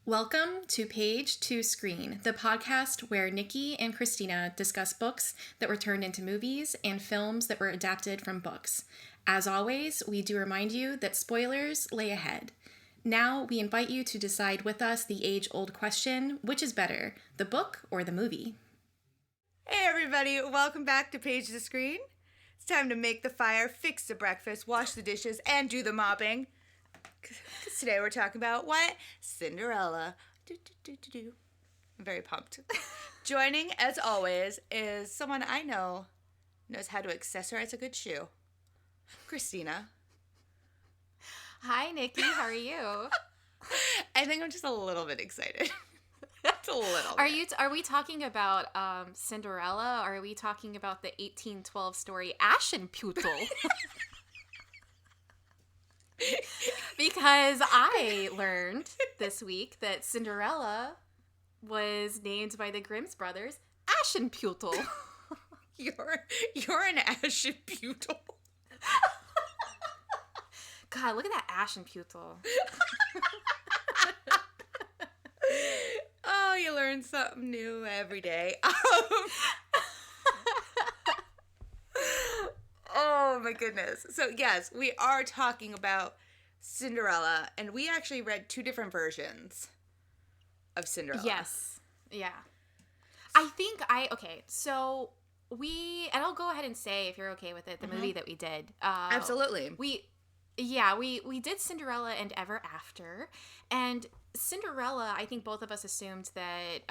Welcome to Page to Screen, the podcast where Nikki and Christina discuss books that were turned into movies and films that were adapted from books. As always, we do remind you that spoilers lay ahead. Now, we invite you to decide with us the age-old question, which is better, the book or the movie? Hey everybody, welcome back to Page to Screen. It's time to make the fire, fix the breakfast, wash the dishes, and do the mopping. Because today we're talking about what? Cinderella. I'm very pumped. Joining, as always, is someone I know knows how to accessorize a good shoe. Christina. Hi, Nikki. How are you? I think I'm just a little bit excited. Just a little bit. Are we talking about Cinderella? Or are we talking about the 1812 story Aschenputtel? Because I learned this week that Cinderella was named by the Grimm's brothers Aschenputtel. You're an Aschenputtel. God, look at that Aschenputtel. Oh, you learn something new every day. Oh my goodness. So yes, we are talking about Cinderella, and we actually read two different versions of Cinderella. Yes. Yeah. So and I'll go ahead and say, if you're okay with it, the movie that we did. Absolutely. We did Cinderella and Ever After, and Cinderella, I think both of us assumed that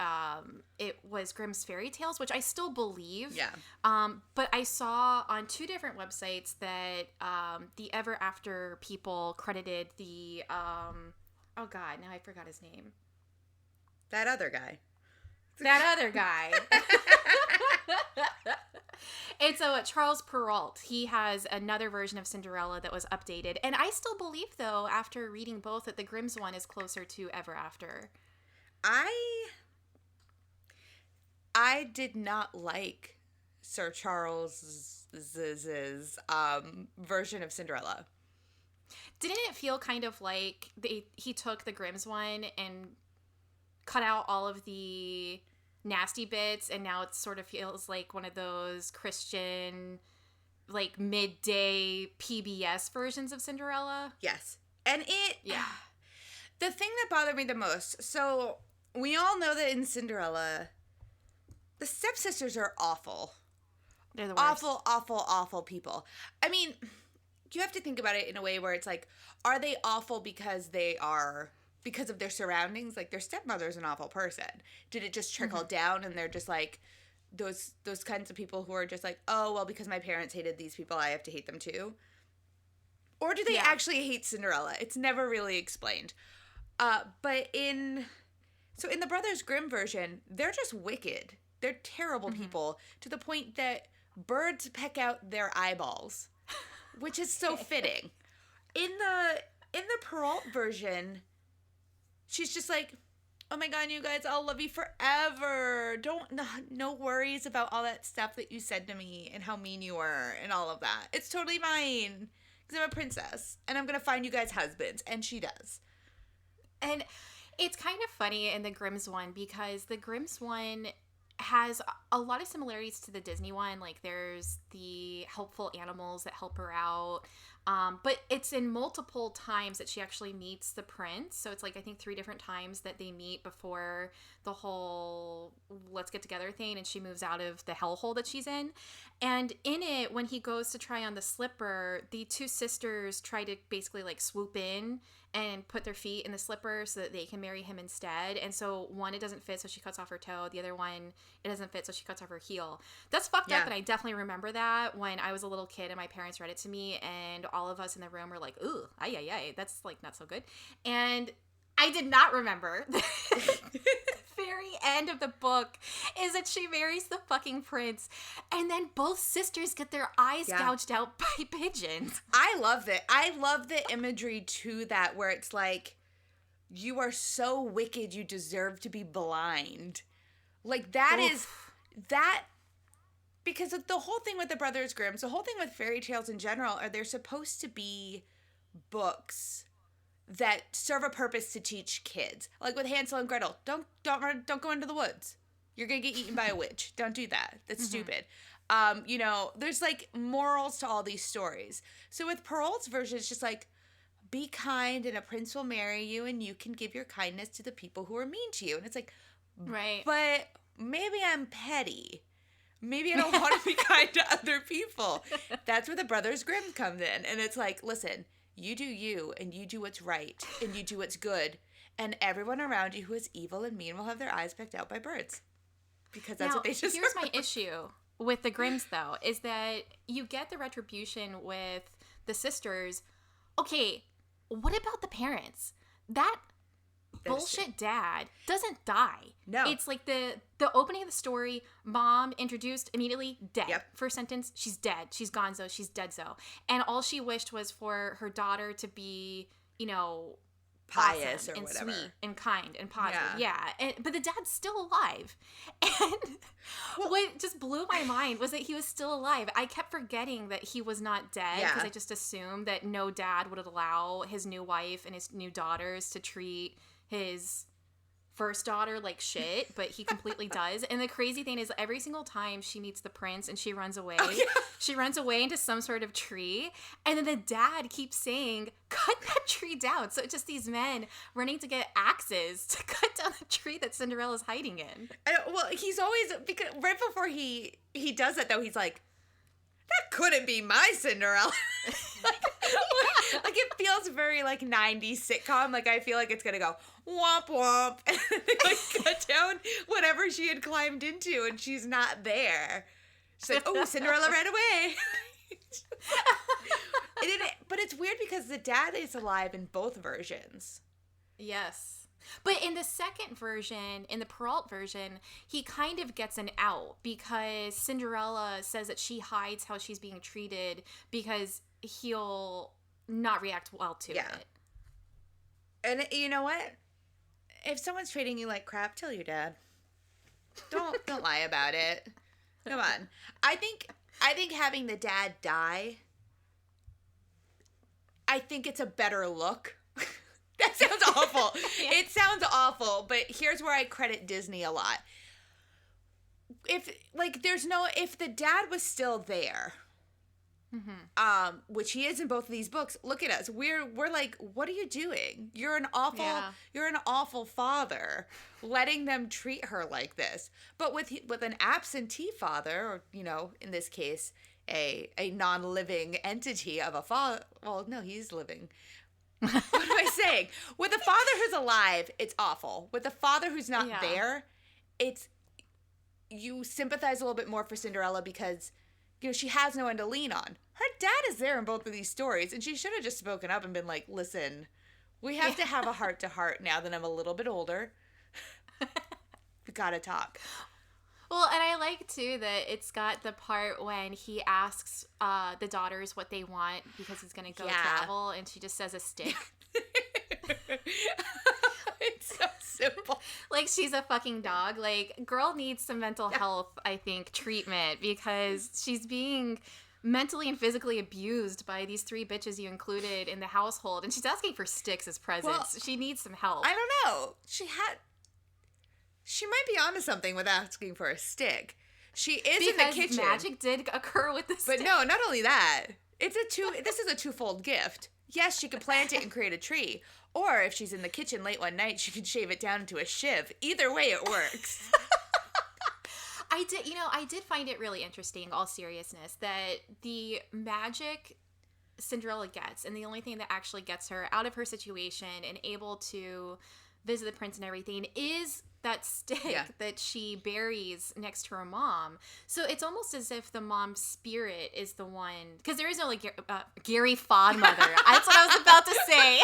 it was Grimm's fairy tales, which I still believe. Yeah. But I saw on two different websites that the Ever After people credited the oh God, now I forgot his name. That other guy. That other guy. It's Charles Perrault. He has another version of Cinderella that was updated. And I still believe, though, after reading both, that the Grimm's one is closer to Ever After. I did not like Sir Charles's version of Cinderella. Didn't it feel kind of like he took the Grimm's one and cut out all of the nasty bits, and now it sort of feels like one of those Christian, like, midday PBS versions of Cinderella? Yes. And the thing that bothered me the most, so we all know that in Cinderella, the stepsisters are awful. They're the worst. Awful people. I mean, you have to think about it in a way where it's like, are they awful because of their surroundings? Like, their stepmother's an awful person. Did it just trickle down and they're just like those kinds of people who are just like, oh, well, because my parents hated these people, I have to hate them too? Or do they actually hate Cinderella? It's never really explained. But in the Brothers Grimm version, they're just wicked. They're terrible people, to the point that birds peck out their eyeballs, which is so fitting. In the Perrault version, she's just like, oh my God, you guys, I'll love you forever. No worries about all that stuff that you said to me and how mean you were and all of that. It's totally mine because I'm a princess and I'm going to find you guys husbands. And she does. And it's kind of funny in the Grimm's one, because the Grimm's one has a lot of similarities to the Disney one. Like, there's the helpful animals that help her out. But it's in multiple times that she actually meets the prince. So it's like, I think 3 different times that they meet before the whole let's get together thing, and she moves out of the hellhole that she's in. And in it, when he goes to try on the slipper, the 2 sisters try to basically like swoop in and put their feet in the slipper so that they can marry him instead. And so one, it doesn't fit, so she cuts off her toe. The other one, it doesn't fit, so she cuts off her heel. That's fucked up, and I definitely remember that when I was a little kid and my parents read it to me, and all of us in the room were like, ooh, ay, that's like not so good. And I did not remember the very end of the book is that she marries the fucking prince, and then both sisters get their eyes gouged out by pigeons. I love that. I love the imagery to that, where it's like, you are so wicked you deserve to be blind. Like, that is that, because the whole thing with the Brothers Grimm's, the whole thing with fairy tales in general, are they're supposed to be books that serve a purpose to teach kids. Like with Hansel and Gretel, don't go into the woods. You're gonna get eaten by a witch. Don't do that. That's stupid. You know, there's like morals to all these stories. So with Perrault's version, it's just like, be kind and a prince will marry you and you can give your kindness to the people who are mean to you. And it's like, right. But maybe I'm petty. Maybe I don't want to be kind to other people. That's where the Brothers Grimm come in. And it's like, listen, you do you and you do what's right and you do what's good. And everyone around you who is evil and mean will have their eyes picked out by birds. Because that's what they just Here's my issue with the Grimms, though, is that you get the retribution with the sisters. Okay, what about the parents? That bullshit dad doesn't die. No. It's like the opening of the story, mom introduced immediately, dead. Yep. First sentence, she's dead. She's gonzo. She's deadzo. And all she wished was for her daughter to be, you know, pious awesome or and whatever. Sweet and kind and positive. Yeah. But the dad's still alive. And what just blew my mind was that he was still alive. I kept forgetting that he was not dead because I just assumed that no dad would allow his new wife and his new daughters to treat his first daughter like shit, but he completely does. And the crazy thing is every single time she meets the prince and she runs away, she runs away into some sort of tree, and then the dad keeps saying, cut that tree down. So it's just these men running to get axes to cut down the tree that Cinderella's hiding in. Well, he's always, because right before he does it though, he's like, that couldn't be my Cinderella. Like it feels very like 90s sitcom. Like I feel like it's gonna go womp womp and they like cut down whatever she had climbed into and she's not there. She's like, oh, Cinderella ran away. But it's weird because the dad is alive in both versions. Yes. But in the second version, in the Perrault version, he kind of gets an out because Cinderella says that she hides how she's being treated because he'll not react well to it. And you know what? If someone's treating you like crap, tell your dad. Don't lie about it. Come on. I think having the dad die, I think it's a better look. That sounds awful. It sounds awful, but here's where I credit Disney a lot. If the dad was still there, which he is in both of these books, look at us. We're like, what are you doing? You're an awful father, letting them treat her like this. But with an absentee father, or you know, in this case, a non-living entity of a father. Well, no, he's living. What am I saying? With a father who's alive, it's awful. With a father who's not there, you sympathize a little bit more for Cinderella because, you know, she has no one to lean on. Her dad is there in both of these stories, and she should have just spoken up and been like, listen, we have to have a heart-to-heart now that I'm a little bit older. We gotta talk. Well, and I like, too, that it's got the part when he asks the daughters what they want because he's going to go travel, and she just says a stick. It's so simple. Like, she's a fucking dog. Like, girl needs some mental health, I think, treatment because she's being mentally and physically abused by these three bitches you included in the household, and she's asking for sticks as presents. Well, she needs some help. I don't know. She might be onto something with asking for a stick. She is in the kitchen. Magic did occur with the stick. But no, not only that. This is a twofold gift. Yes, she could plant it and create a tree. Or if she's in the kitchen late one night, she could shave it down into a shiv. Either way, it works. I did find it really interesting, all seriousness, that the magic Cinderella gets, and the only thing that actually gets her out of her situation and able to visit the prince and everything is that stick that she buries next to her mom. So it's almost as if the mom's spirit is the one, because there is no like Gary Fodmother. That's what I was about to say.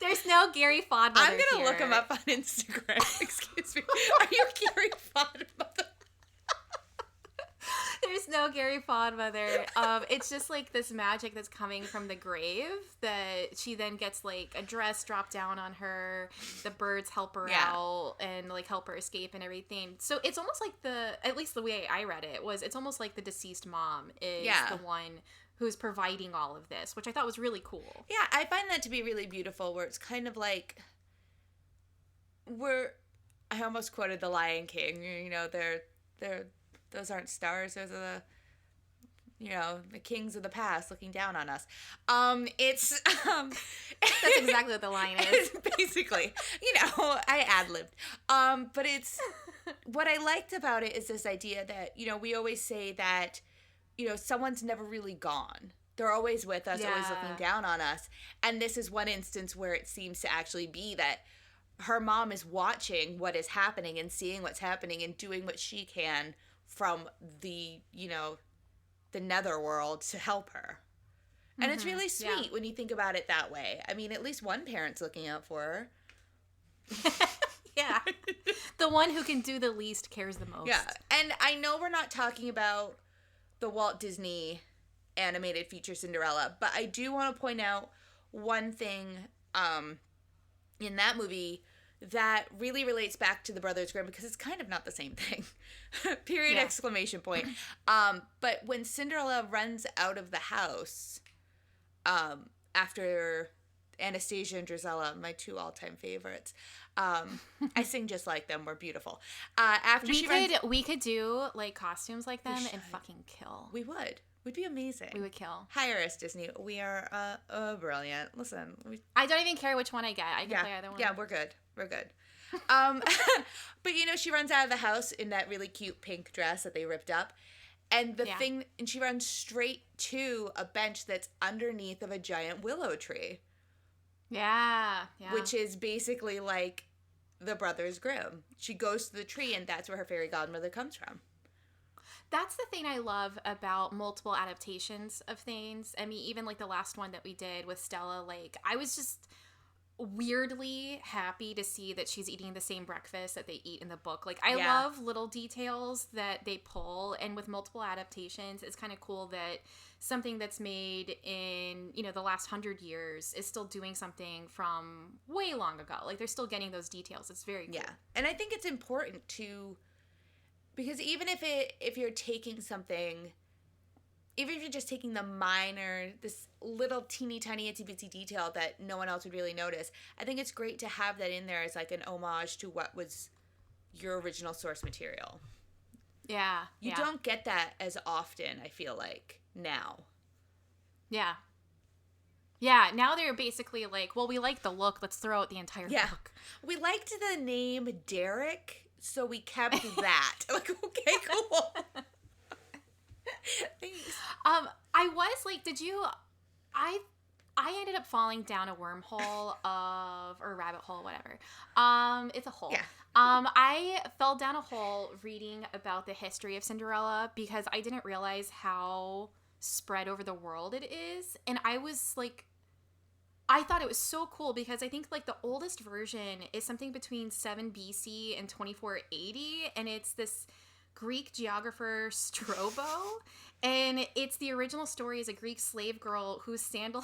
There's no Gary Fodmother. I'm gonna look him up on Instagram. Excuse me. Are you Gary Fodmother? There's no Gary Fodmother. It's just like this magic that's coming from the grave that she then gets like a dress dropped down on her. The birds help her out and like help her escape and everything. So it's almost like at least the way I read it was, it's almost like the deceased mom is the one who's providing all of this, which I thought was really cool. Yeah, I find that to be really beautiful, where it's kind of like I almost quoted The Lion King, you know, those aren't stars, those are the kings of the past looking down on us. It's That's exactly what the line is. Basically, I ad-libbed. But it's what I liked about it is this idea that, we always say that, someone's never really gone. They're always with us, always looking down on us. And this is one instance where it seems to actually be that her mom is watching what is happening and seeing what's happening and doing what she can from the netherworld to help her. And it's really sweet when you think about it that way. I mean, at least one parent's looking out for her. Yeah. The one who can do the least cares the most. Yeah. And I know we're not talking about the Walt Disney animated feature Cinderella, but I do want to point out one thing in that movie that really relates back to the Brothers Grimm, because it's kind of not the same thing. Period, exclamation point. But when Cinderella runs out of the house, after Anastasia and Drizella, my two all-time favorites, I sing just like them. We're beautiful. We could do like costumes like them and fucking kill. We would. We'd be amazing. We would kill. Hire us, Disney. We are brilliant. Listen. I don't even care which one I get. I can play either one. Yeah, we're good. We're good. But she runs out of the house in that really cute pink dress that they ripped up. And and she runs straight to a bench that's underneath of a giant willow tree. Yeah. Which is basically like the Brothers Grimm. She goes to the tree, and that's where her fairy godmother comes from. That's the thing I love about multiple adaptations of things. I mean, even like the last one that we did with Stella, like I was just weirdly happy to see that she's eating the same breakfast that they eat in the book. Like I love little details that they pull, and with multiple adaptations, it's kind of cool that something that's made in, the last 100 years is still doing something from way long ago. Like they're still getting those details. It's very cool. Yeah. And I think it's important because even if you're taking something, even if you're just taking this little teeny tiny itsy bitsy detail that no one else would really notice, I think it's great to have that in there as like an homage to what was your original source material. Yeah. You don't get that as often, I feel like, now. Yeah. Yeah, now they're basically like, well, we like the look, let's throw out the entire book. We liked the name Derek, so we kept that. Like, okay, cool. Thanks. I was like, I ended up falling down a wormhole or a rabbit hole, whatever. It's a hole. Yeah. I fell down a hole reading about the history of Cinderella because I didn't realize how spread over the world it is. And I was like, I thought it was so cool because I think like the oldest version is something between 7 BC and 2480. And it's this Greek geographer Strabo, and it's the original story is a Greek slave girl whose sandal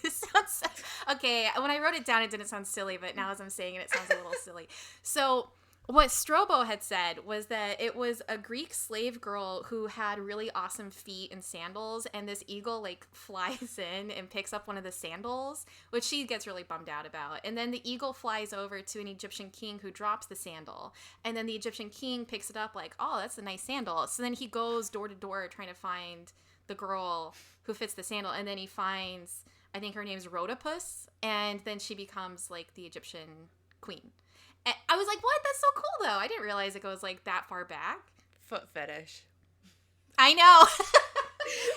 sounds okay. When I wrote it down, it didn't sound silly, but now as I'm saying it sounds a little silly. So what Strabo had said was that it was a Greek slave girl who had really awesome feet and sandals, and this eagle like flies in and picks up one of the sandals, which she gets really bummed out about. And then the eagle flies over to an Egyptian king who drops the sandal, and then the Egyptian king picks it up like, oh, that's a nice sandal. So then he goes door to door trying to find the girl who fits the sandal, and then he finds, I think her name's Rhodopus, and then she becomes like the Egyptian queen. I was like, what? That's so cool, though. I didn't realize it goes, like, that far back. Foot fetish. I know.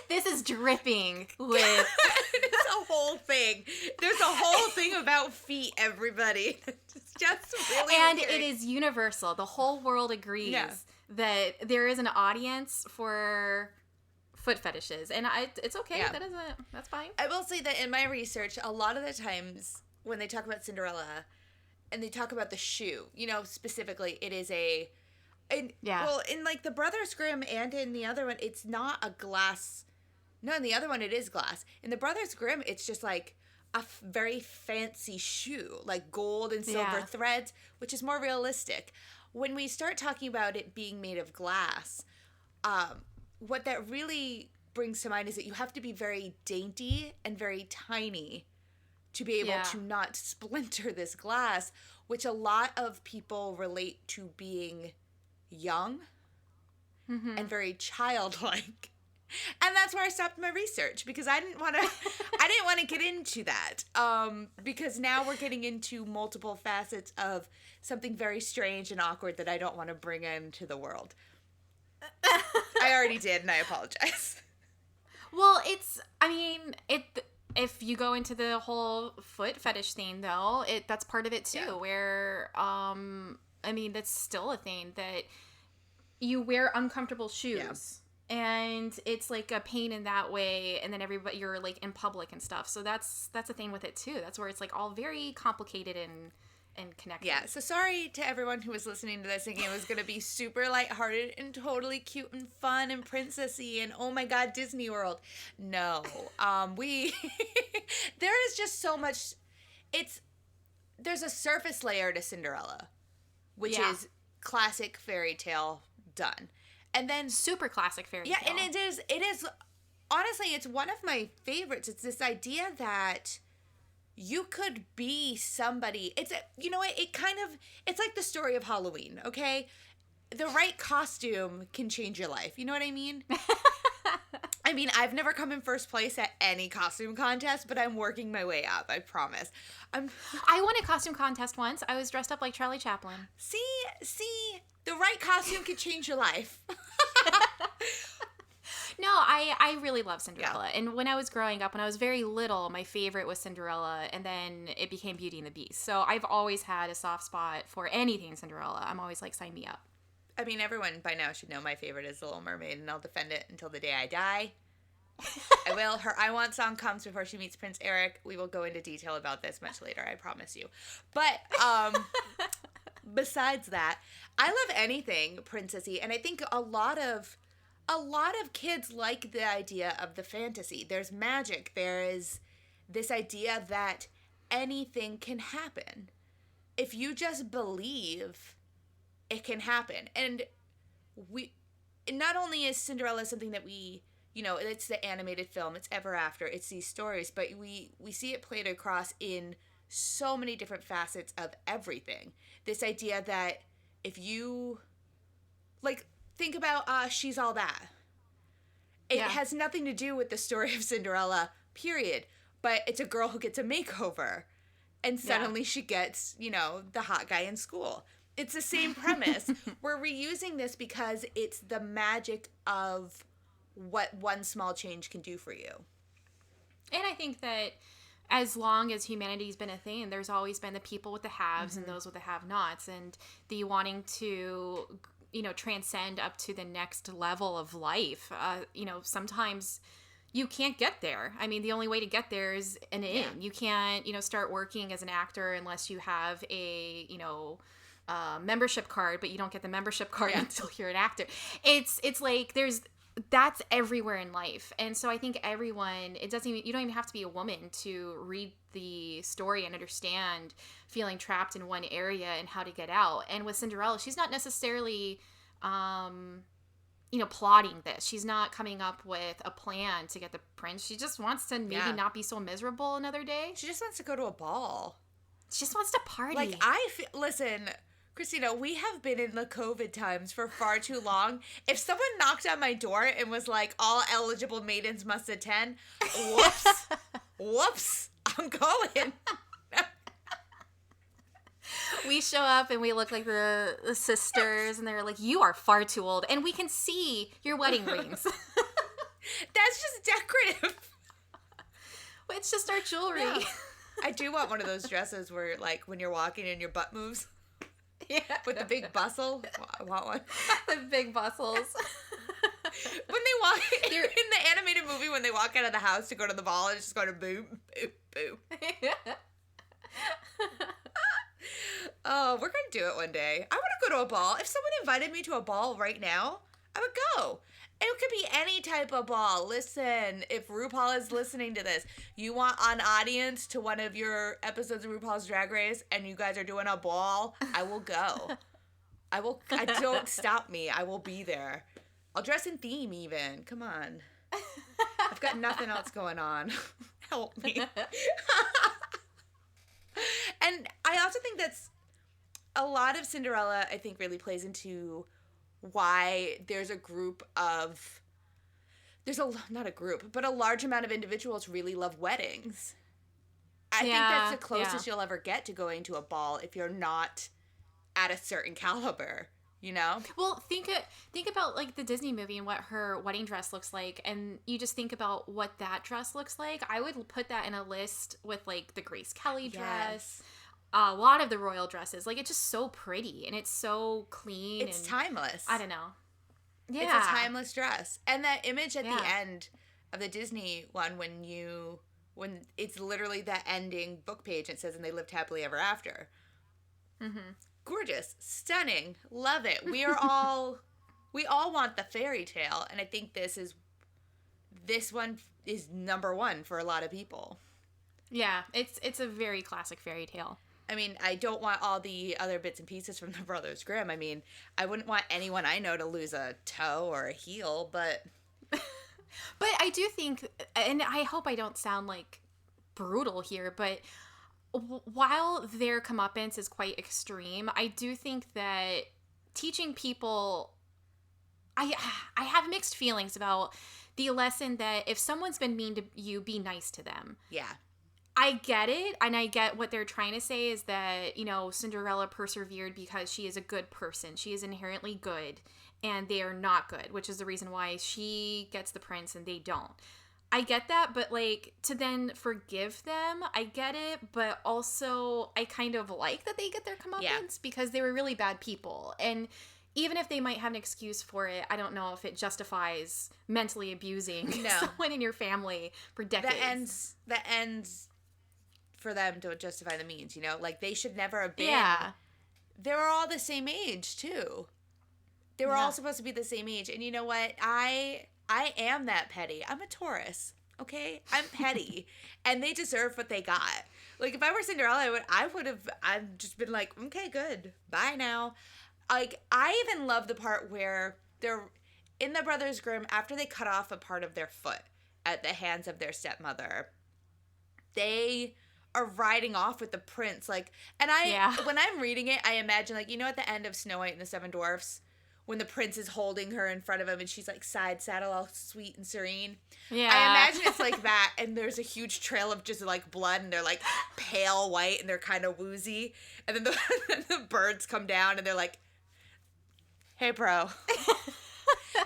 This is dripping with... It's a whole thing. There's a whole thing about feet, everybody. It's just really And weird. it is universal. The whole world agrees that there is an audience for foot fetishes. And it's okay. Yeah. That's fine. I will say that in my research, a lot of the times when they talk about Cinderella... and they talk about the shoe, specifically, it is well, in like the Brothers Grimm and in the other one, it's not a glass. No, in the other one, it is glass. In the Brothers Grimm, it's just like a very fancy shoe, like gold and silver threads, which is more realistic. When we start talking about it being made of glass, what that really brings to mind is that you have to be very dainty and very tiny to be able to not splinter this glass, which a lot of people relate to being young and very childlike. And that's where I stopped my research, because I didn't want to get into that. Because now we're getting into multiple facets of something very strange and awkward that I don't want to bring into the world. I already did, and I apologize. Well, if you go into the whole foot fetish thing, though, that's part of it too, where, that's still a thing, that you wear uncomfortable shoes. And it's like a pain in that way, and then everybody, you're like in public and stuff. So that's a thing with it too. That's where it's like all very complicated and connected. Yeah. So sorry to everyone who was listening to this thinking it was gonna be super lighthearted and totally cute and fun and princessy and oh my god, Disney World. No. There is just so much. There's a surface layer to Cinderella, which is classic fairy tale done. And then super classic fairy tale. Yeah, and it is honestly, it's one of my favorites. It's this idea that you could be somebody. It's it's like the story of Halloween, okay? The right costume can change your life. You know what I mean? I mean, I've never come in first place at any costume contest, but I'm working my way up, I promise. I won a costume contest once. I was dressed up like Charlie Chaplin. See, the right costume can change your life. No, I really love Cinderella. Yeah. And when I was growing up, when I was very little, my favorite was Cinderella, and then it became Beauty and the Beast. So I've always had a soft spot for anything Cinderella. I'm always like, sign me up. I mean, everyone by now should know my favorite is The Little Mermaid, and I'll defend it until the day I die. I will. Her I Want song comes before she meets Prince Eric. We will go into detail about this much later, I promise you. But besides that, I love anything princessy, and I think a lot of kids like the idea of the fantasy. There's magic. There is this idea that anything can happen. If you just believe, it can happen. And not only is Cinderella something that we, it's the animated film, it's Ever After, it's these stories, but we see it played across in so many different facets of everything. This idea that if you, think about She's All That. It has nothing to do with the story of Cinderella, period. But it's a girl who gets a makeover. And suddenly she gets, the hot guy in school. It's the same premise. We're reusing this because it's the magic of what one small change can do for you. And I think that as long as humanity's been a thing, there's always been the people with the haves and those with the have-nots, and the wanting to, transcend up to the next level of life. Sometimes you can't get there. I mean, the only way to get there is an in. You can't, start working as an actor unless you have a, membership card, but you don't get the membership card until you're an actor. It's like that's everywhere in life. And so I think everyone, you don't even have to be a woman to read the story and understand feeling trapped in one area and how to get out. And with Cinderella, she's not necessarily, plotting this. She's not coming up with a plan to get the prince. She just wants to maybe not be so miserable another day. She just wants to go to a ball. She just wants to party. Listen, Christina, we have been in the COVID times for far too long. If someone knocked on my door and was like, all eligible maidens must attend, whoops, I'm going. We show up and we look like the sisters, and they're like, you are far too old. And we can see your wedding rings. That's just decorative. It's just our jewelry. Yeah. I do want one of those dresses where, when you're walking and your butt moves. Yeah. With the big bustle. I want one. The big bustles. When they walk, in the animated movie, when they walk out of the house to go to the ball, it's just going to boo, boo, boo. Oh, we're going to do it one day. I want to go to a ball. If someone invited me to a ball right now, I would go. It could be any type of ball. Listen, if RuPaul is listening to this, you want an audience to one of your episodes of RuPaul's Drag Race, and you guys are doing a ball, I will go. Don't stop me. I will be there. I'll dress in theme even. Come on. I've got nothing else going on. Help me. And I also think that's a lot of Cinderella, I think, really plays into why there's a group of, not a group, but a large amount of individuals really love weddings. I think that's the closest you'll ever get to going to a ball if you're not at a certain caliber, you know? Well, think about like the Disney movie and what her wedding dress looks like, and you just think about what that dress looks like. I would put that in a list with like the Grace Kelly dress, a lot of the royal dresses. Like, it's just so pretty and it's so clean. It's timeless. I don't know. Yeah, it's a timeless dress, and that image at the end of the Disney one when it's literally the ending book page, it says, "And they lived happily ever after." Mm-hmm. Gorgeous, stunning, love it. We all want the fairy tale, and I think this one is number one for a lot of people. Yeah, it's a very classic fairy tale. I mean, I don't want all the other bits and pieces from the Brothers Grimm. I mean, I wouldn't want anyone I know to lose a toe or a heel, but... But I do think, and I hope I don't sound like brutal here, but while their comeuppance is quite extreme, I do think that teaching people... I have mixed feelings about the lesson that if someone's been mean to you, be nice to them. Yeah. I get it, and I get what they're trying to say is that, you know, Cinderella persevered because she is a good person. She is inherently good, and they are not good, which is the reason why she gets the prince and they don't. I get that, but, like, to then forgive them, I get it, but also I kind of like that they get their comeuppance because they were really bad people. And even if they might have an excuse for it, I don't know if it justifies mentally abusing someone in your family for decades. That ends for them to justify the means, you know? Like, they should never have been. Yeah. They were all the same age, too. They were all supposed to be the same age. And you know what? I am that petty. I'm a Taurus, okay? I'm petty. And they deserve what they got. Like, if I were Cinderella, I've just been like, okay, good. Bye now. Like, I even love the part where they're in the Brothers Grimm, after they cut off a part of their foot at the hands of their stepmother, they are riding off with the prince. Like, and when I'm reading it, I imagine, like, you know, at the end of Snow White and the Seven Dwarfs, when the prince is holding her in front of him and she's like side saddle, all sweet and serene. Yeah. I imagine it's like that, and there's a huge trail of just like blood, and they're like pale white and they're kind of woozy. And then the birds come down and they're like, "Hey, bro,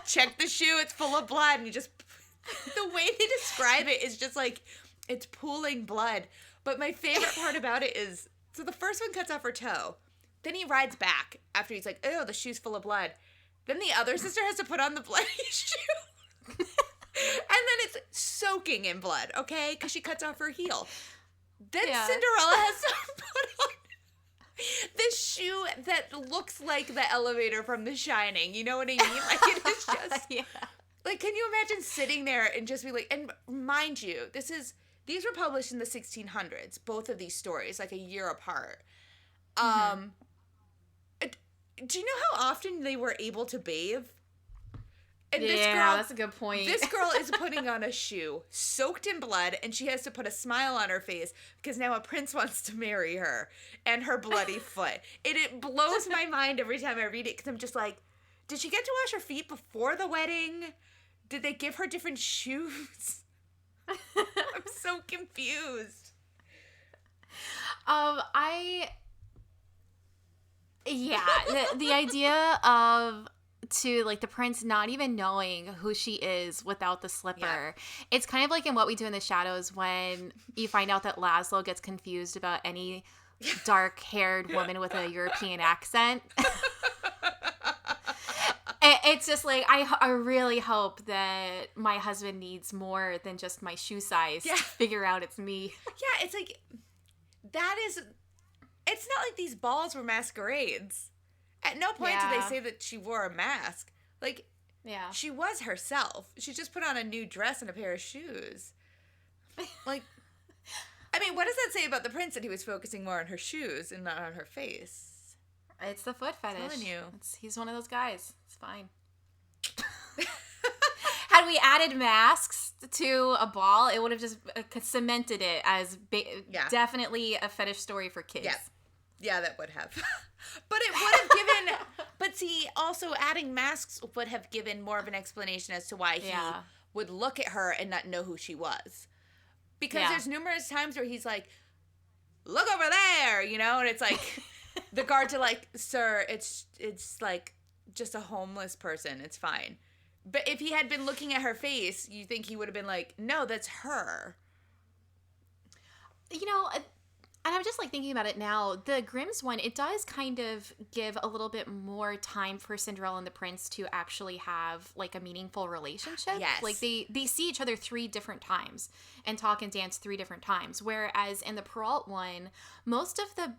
check the shoe. It's full of blood." And the way they describe it is just like, it's pooling blood. But my favorite part about it is, so the first one cuts off her toe. Then he rides back after he's like, "Oh, the shoe's full of blood." Then the other sister has to put on the bloody shoe. And then it's soaking in blood, okay? Because she cuts off her heel. Then Cinderella has to put on this shoe that looks like the elevator from The Shining. You know what I mean? Like, it is just... Like, can you imagine sitting there and just be like... And mind you, these were published in the 1600s, both of these stories, like a year apart. Do you know how often they were able to bathe? And this girl, that's a good point. This girl is putting on a shoe soaked in blood, and she has to put a smile on her face because now a prince wants to marry her and her bloody foot. It blows my mind every time I read it because I'm just like, did she get to wash her feet before the wedding? Did they give her different shoes? I'm so confused. The idea of the prince not even knowing who she is without the slipper. It's kind of like in What We Do in the Shadows when you find out that Laszlo gets confused about any dark-haired woman with a European accent. It's just like, I really hope that my husband needs more than just my shoe size to figure out it's me. Yeah, it's like, it's not like these balls were masquerades. At no point did they say that she wore a mask. Like, she was herself. She just put on a new dress and a pair of shoes. Like, I mean, what does that say about the prince that he was focusing more on her shoes and not on her face? It's the foot fetish. I'm telling you. He's one of those guys. It's fine. Had we added masks to a ball, it would have just cemented it as definitely a fetish story for kids. Yeah, that would have. But it would have given. But see, also adding masks would have given more of an explanation as to why he would look at her and not know who she was. Because there's numerous times where he's like, "Look over there," and it's like the guards are like, "Sir, it's like just a homeless person. It's fine." But if he had been looking at her face, you think he would have been like, "No, that's her." And I'm just like thinking about it now. The Grimm's one, it does kind of give a little bit more time for Cinderella and the prince to actually have like a meaningful relationship. Yes. Like they see each other 3 different times and talk and dance 3 different times. Whereas in the Perrault one, most of the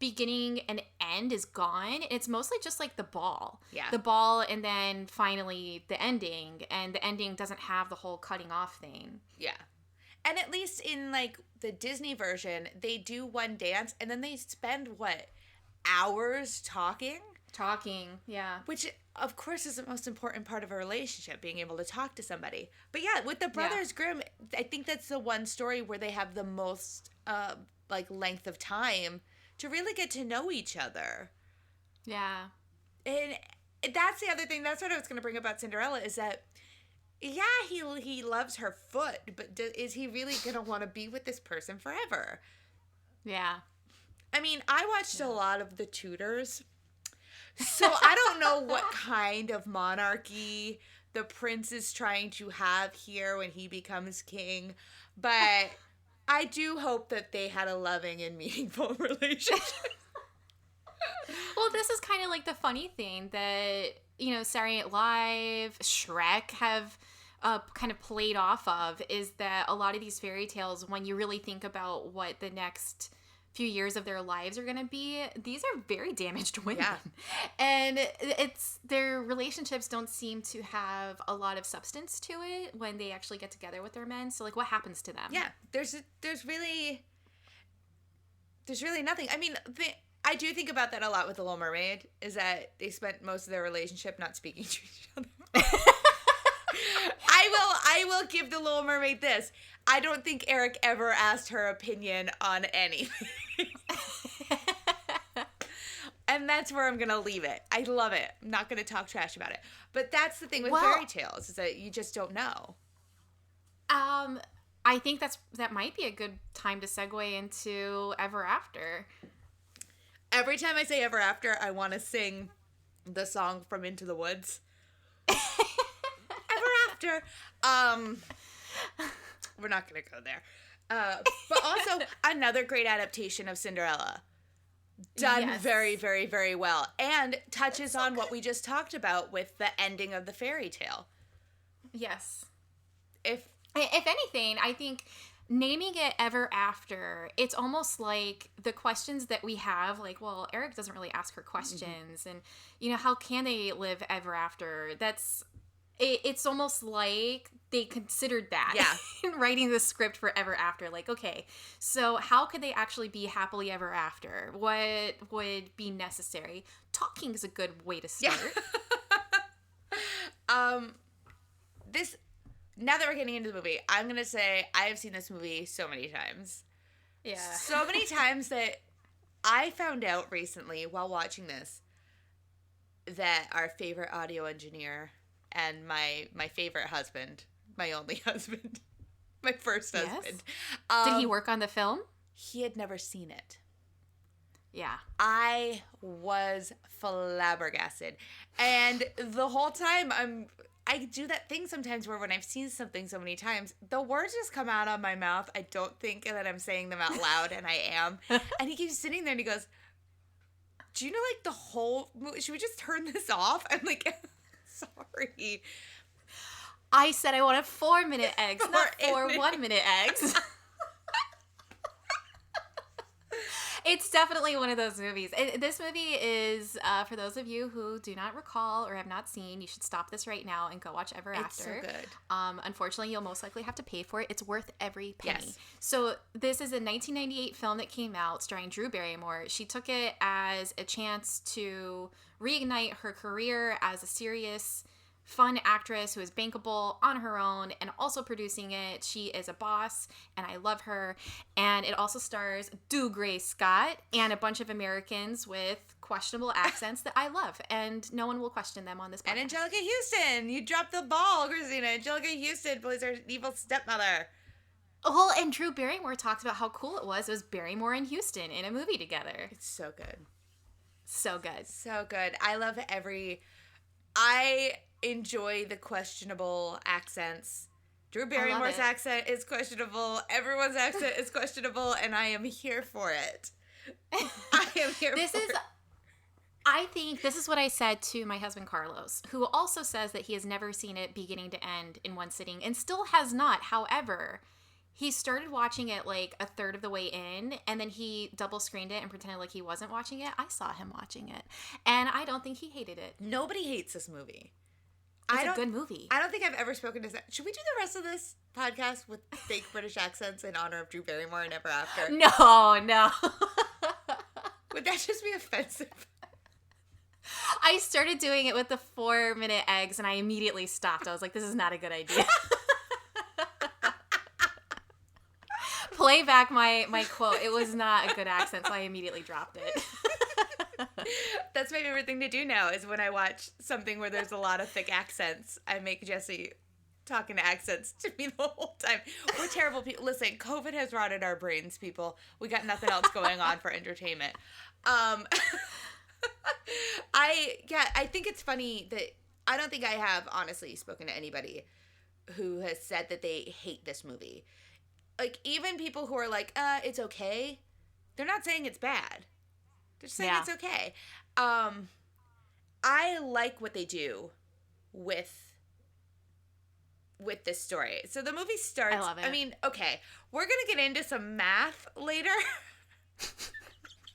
beginning and end is gone. It's mostly just like the ball. Yeah. The ball and then finally the ending. And the ending doesn't have the whole cutting off thing. Yeah. And at least in, like, the Disney version, they do one dance, and then they spend, hours talking? Talking, yeah. Which, of course, is the most important part of a relationship, being able to talk to somebody. But, yeah, with the Brothers Grimm, I think that's the one story where they have the most, length of time to really get to know each other. Yeah. And that's the other thing. That's what I was going to bring about Cinderella, is that he loves her foot, but is he really going to want to be with this person forever? Yeah. I mean, I watched a lot of The Tudors, so I don't know what kind of monarchy the prince is trying to have here when he becomes king, but I do hope that they had a loving and meaningful relationship. Well, this is kind of like the funny thing that, Saturday Night Live, Shrek have kind of played off of, is that a lot of these fairy tales, when you really think about what the next few years of their lives are going to be, these are very damaged women. Yeah. And their relationships don't seem to have a lot of substance to it when they actually get together with their men. So, like, what happens to them? Yeah, there's really nothing. I mean, I do think about that a lot with The Little Mermaid, is that they spent most of their relationship not speaking to each other. I will give The Little Mermaid this. I don't think Eric ever asked her opinion on anything. And that's where I'm going to leave it. I love it. I'm not going to talk trash about it. But that's the thing with fairy tales, is that you just don't know. I think that might be a good time to segue into Ever After. Every time I say Ever After, I want to sing the song from Into the Woods. Ever After. We're not going to go there. But also, another great adaptation of Cinderella. Done very, very, very well. And touches on what we just talked about with the ending of the fairy tale. Yes. If anything, I think naming it Ever After, it's almost like the questions that we have, like, well, Eric doesn't really ask her questions. And, how can they live ever after? It's almost like they considered that in writing the script for Ever After. Like, okay, so how could they actually be happily ever after? What would be necessary? Talking is a good way to start. Now that we're getting into the movie, I'm going to say I have seen this movie so many times. Yeah. So many times that I found out recently while watching this that our favorite audio engineer and my favorite husband, my only husband, my first husband. Did he work on the film? He had never seen it. Yeah. I was flabbergasted. And the whole time I do that thing sometimes where when I've seen something so many times, the words just come out of my mouth. I don't think that I'm saying them out loud, and I am. And he keeps sitting there and he goes, do you know, like, the whole movie? Should we just turn this off? I'm like, sorry. I said I wanted 4-minute eggs, not 4 1-minute eggs. It's definitely one of those movies. This movie is, for those of you who do not recall or have not seen, you should stop this right now and go watch Ever After. It's so good. Unfortunately, you'll most likely have to pay for it. It's worth every penny. Yes. So this is a 1998 film that came out starring Drew Barrymore. She took it as a chance to reignite her career as a serious fun actress who is bankable on her own and also producing it. She is a boss, and I love her. And it also stars Dougray Scott and a bunch of Americans with questionable accents that I love, and no one will question them on this podcast. And Angelica Houston. You dropped the ball, Christina. Angelica Houston plays her evil stepmother. Well, and Drew Barrymore talks about how cool it was Barrymore and Houston in a movie together. It's so good. So good. So good. I enjoy the questionable accents. Drew Barrymore's accent is questionable. Everyone's accent is questionable, and I am here for it. I am here for it. I think this is what I said to my husband Carlos, who also says that he has never seen it beginning to end in one sitting and still has not. However, he started watching it like a third of the way in, and then he double screened it and pretended like he wasn't watching it. I saw him watching it, and I don't think he hated it. Nobody hates this movie. It's a good movie. I don't think I've ever spoken to... Should we do the rest of this podcast with fake British accents in honor of Drew Barrymore and Ever After? No. Would that just be offensive? I started doing it with the 4-minute eggs, and I immediately stopped. I was like, this is not a good idea. Play back my quote. It was not a good accent, so I immediately dropped it. That's my favorite thing to do now, is when I watch something where there's a lot of thick accents, I make Jesse talking to accents to me the whole time. We're terrible people. Listen, COVID has rotted our brains, people. We got nothing else going on for entertainment. I think it's funny that I don't think I have honestly spoken to anybody who has said that they hate this movie. Like, even people who are like, it's okay, they're not saying it's bad. They're just saying it's okay. I like what they do with this story. So the movie starts... I love it. I mean, okay, we're going to get into some math later.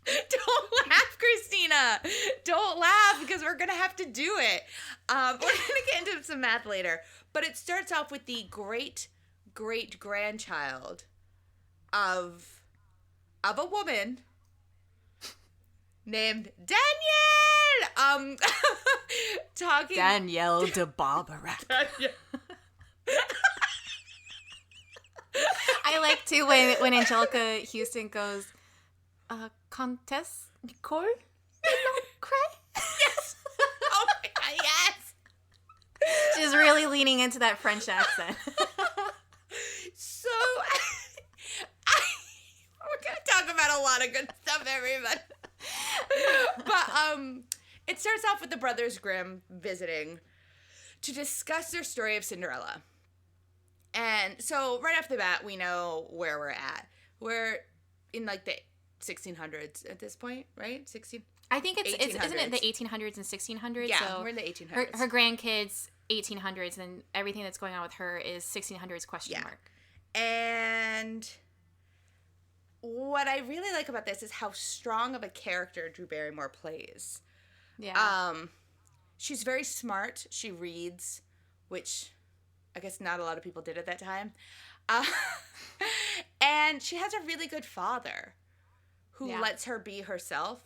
Don't laugh, Christina. Don't laugh, because we're going to have to do it. We're going to get into some math later. But it starts off with the great-grandchild of a woman named Danielle. Talking Danielle de Barbarac. I like too when Angelica Houston goes, Comtesse Nicole de Lancre? Yes. Oh my God, yes. She's really leaning into that French accent. So, we're going to talk about a lot of good stuff, everybody. But it starts off with the Brothers Grimm visiting to discuss their story of Cinderella. And so right off the bat, we know where we're at. We're in like the 1600s at this point, right? I think it's isn't it the 1800s and 1600s? Yeah, so we're in the 1800s. Her grandkids 1800s, and everything that's going on with her is 1600s question mark. And what I really like about this is how strong of a character Drew Barrymore plays. Yeah. She's very smart. She reads, which I guess not a lot of people did at that time. And she has a really good father who lets her be herself.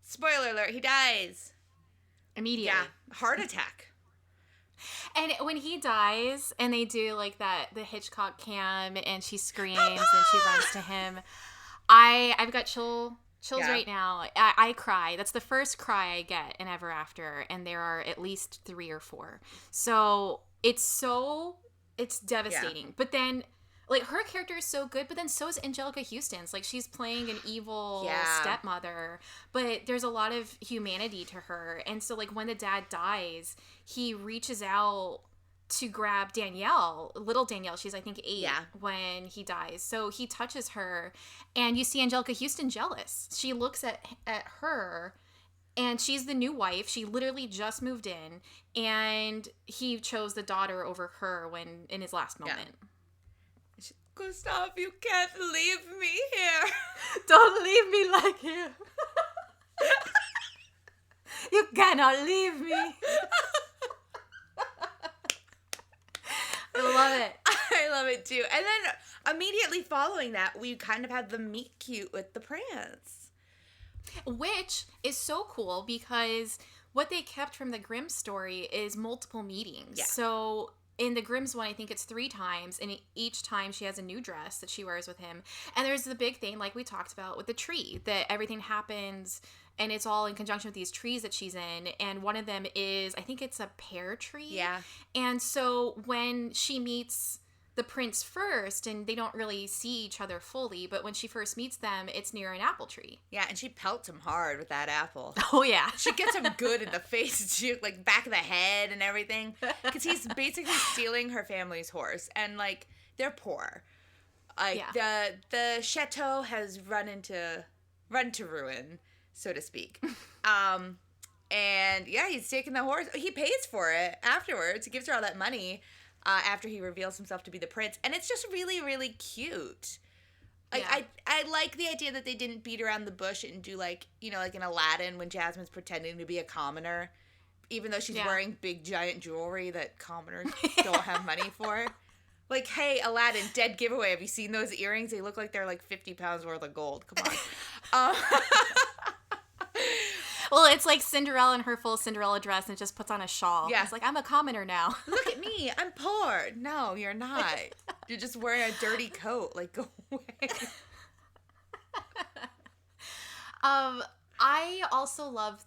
Spoiler alert, he dies. Immediately. Yeah, heart attack. And when he dies and they do like the Hitchcock cam and she screams and she runs to him, I've got chills right now. I cry. That's the first cry I get in Ever After, and there are at least 3 or 4. So it's devastating. Yeah. But then, like, her character is so good, but then so is Angelica Houston's. Like, she's playing an evil stepmother, but there's a lot of humanity to her. And so, like, when the dad dies, he reaches out to grab Danielle, little Danielle. She's, I think, 8 when he dies. So he touches her, and you see Angelica Houston jealous. She looks at her, and she's the new wife. She literally just moved in, and he chose the daughter over her in his last moment. Yeah. Gustav, you can't leave me here. Don't leave me like here. You cannot leave me. I love it. I love it too. And then immediately following that, we kind of had the meet cute with the prince. Which is so cool because what they kept from the Grimm story is multiple meetings. Yeah. So in the Grimm's one, I think it's 3 times, and each time she has a new dress that she wears with him. And there's the big thing, like we talked about with the tree, that everything happens and it's all in conjunction with these trees that she's in. And one of them is, I think it's a pear tree. Yeah. And so when she meets the prince first, and they don't really see each other fully, but when she first meets them, it's near an apple tree. Yeah, and she pelts him hard with that apple. Oh, yeah. She gets him good in the face, she, like, back of the head and everything. Because he's basically stealing her family's horse. And, like, they're poor. Like, the chateau has run to ruin, so to speak. And, yeah, he's taking the horse. He pays for it afterwards. He gives her all that money. After he reveals himself to be the prince. And it's just really, really cute. Like, I like the idea that they didn't beat around the bush and do, like, you know, like in Aladdin when Jasmine's pretending to be a commoner, even though she's wearing big, giant jewelry that commoners don't have money for. Like, hey, Aladdin, dead giveaway. Have you seen those earrings? They look like they're, like, 50 pounds worth of gold. Come on. Well, it's like Cinderella in her full Cinderella dress and just puts on a shawl. Yeah. It's like, I'm a commoner now. Look at me. I'm poor. No, you're not. You're just wearing a dirty coat. Like, go away. I also love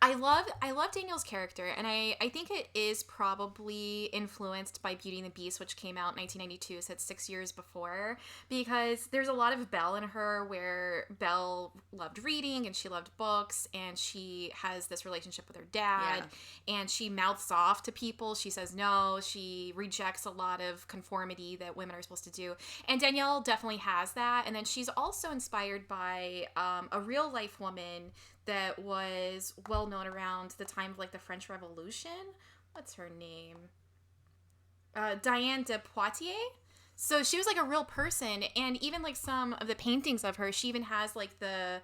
I love Daniel's character, and I think it is probably influenced by Beauty and the Beast, which came out in 1992, so it's 6 years before, because there's a lot of Belle in her, where Belle loved reading and she loved books, and she has this relationship with her dad, and she mouths off to people. She says no. She rejects a lot of conformity that women are supposed to do, and Danielle definitely has that. And then she's also inspired by a real life woman that was well known around the time of, like, the French Revolution. What's her name? Diane de Poitiers. So she was, like, a real person, and even, like, some of the paintings of her, she even has, like, the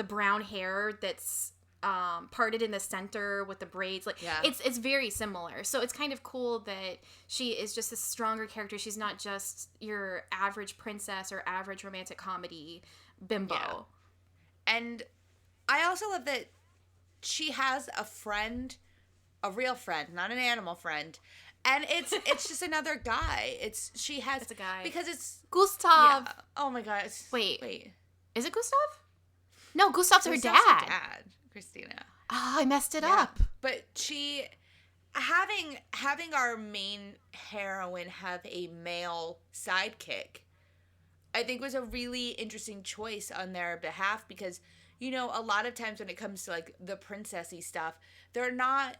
brown hair that's parted in the center with the braids. Like, it's very similar. So it's kind of cool that she is just a stronger character. She's not just your average princess or average romantic comedy bimbo. Yeah. And I also love that she has a friend, a real friend, not an animal friend, and it's just another guy. It's a guy because it's Gustav. Yeah. Oh my god! Wait, is it Gustav? No, Gustav's her dad. Her dad, Christina. Oh, I messed it up. But she having our main heroine have a male sidekick, I think was a really interesting choice on their behalf, because, you know, a lot of times when it comes to, like, the princessy stuff, they're not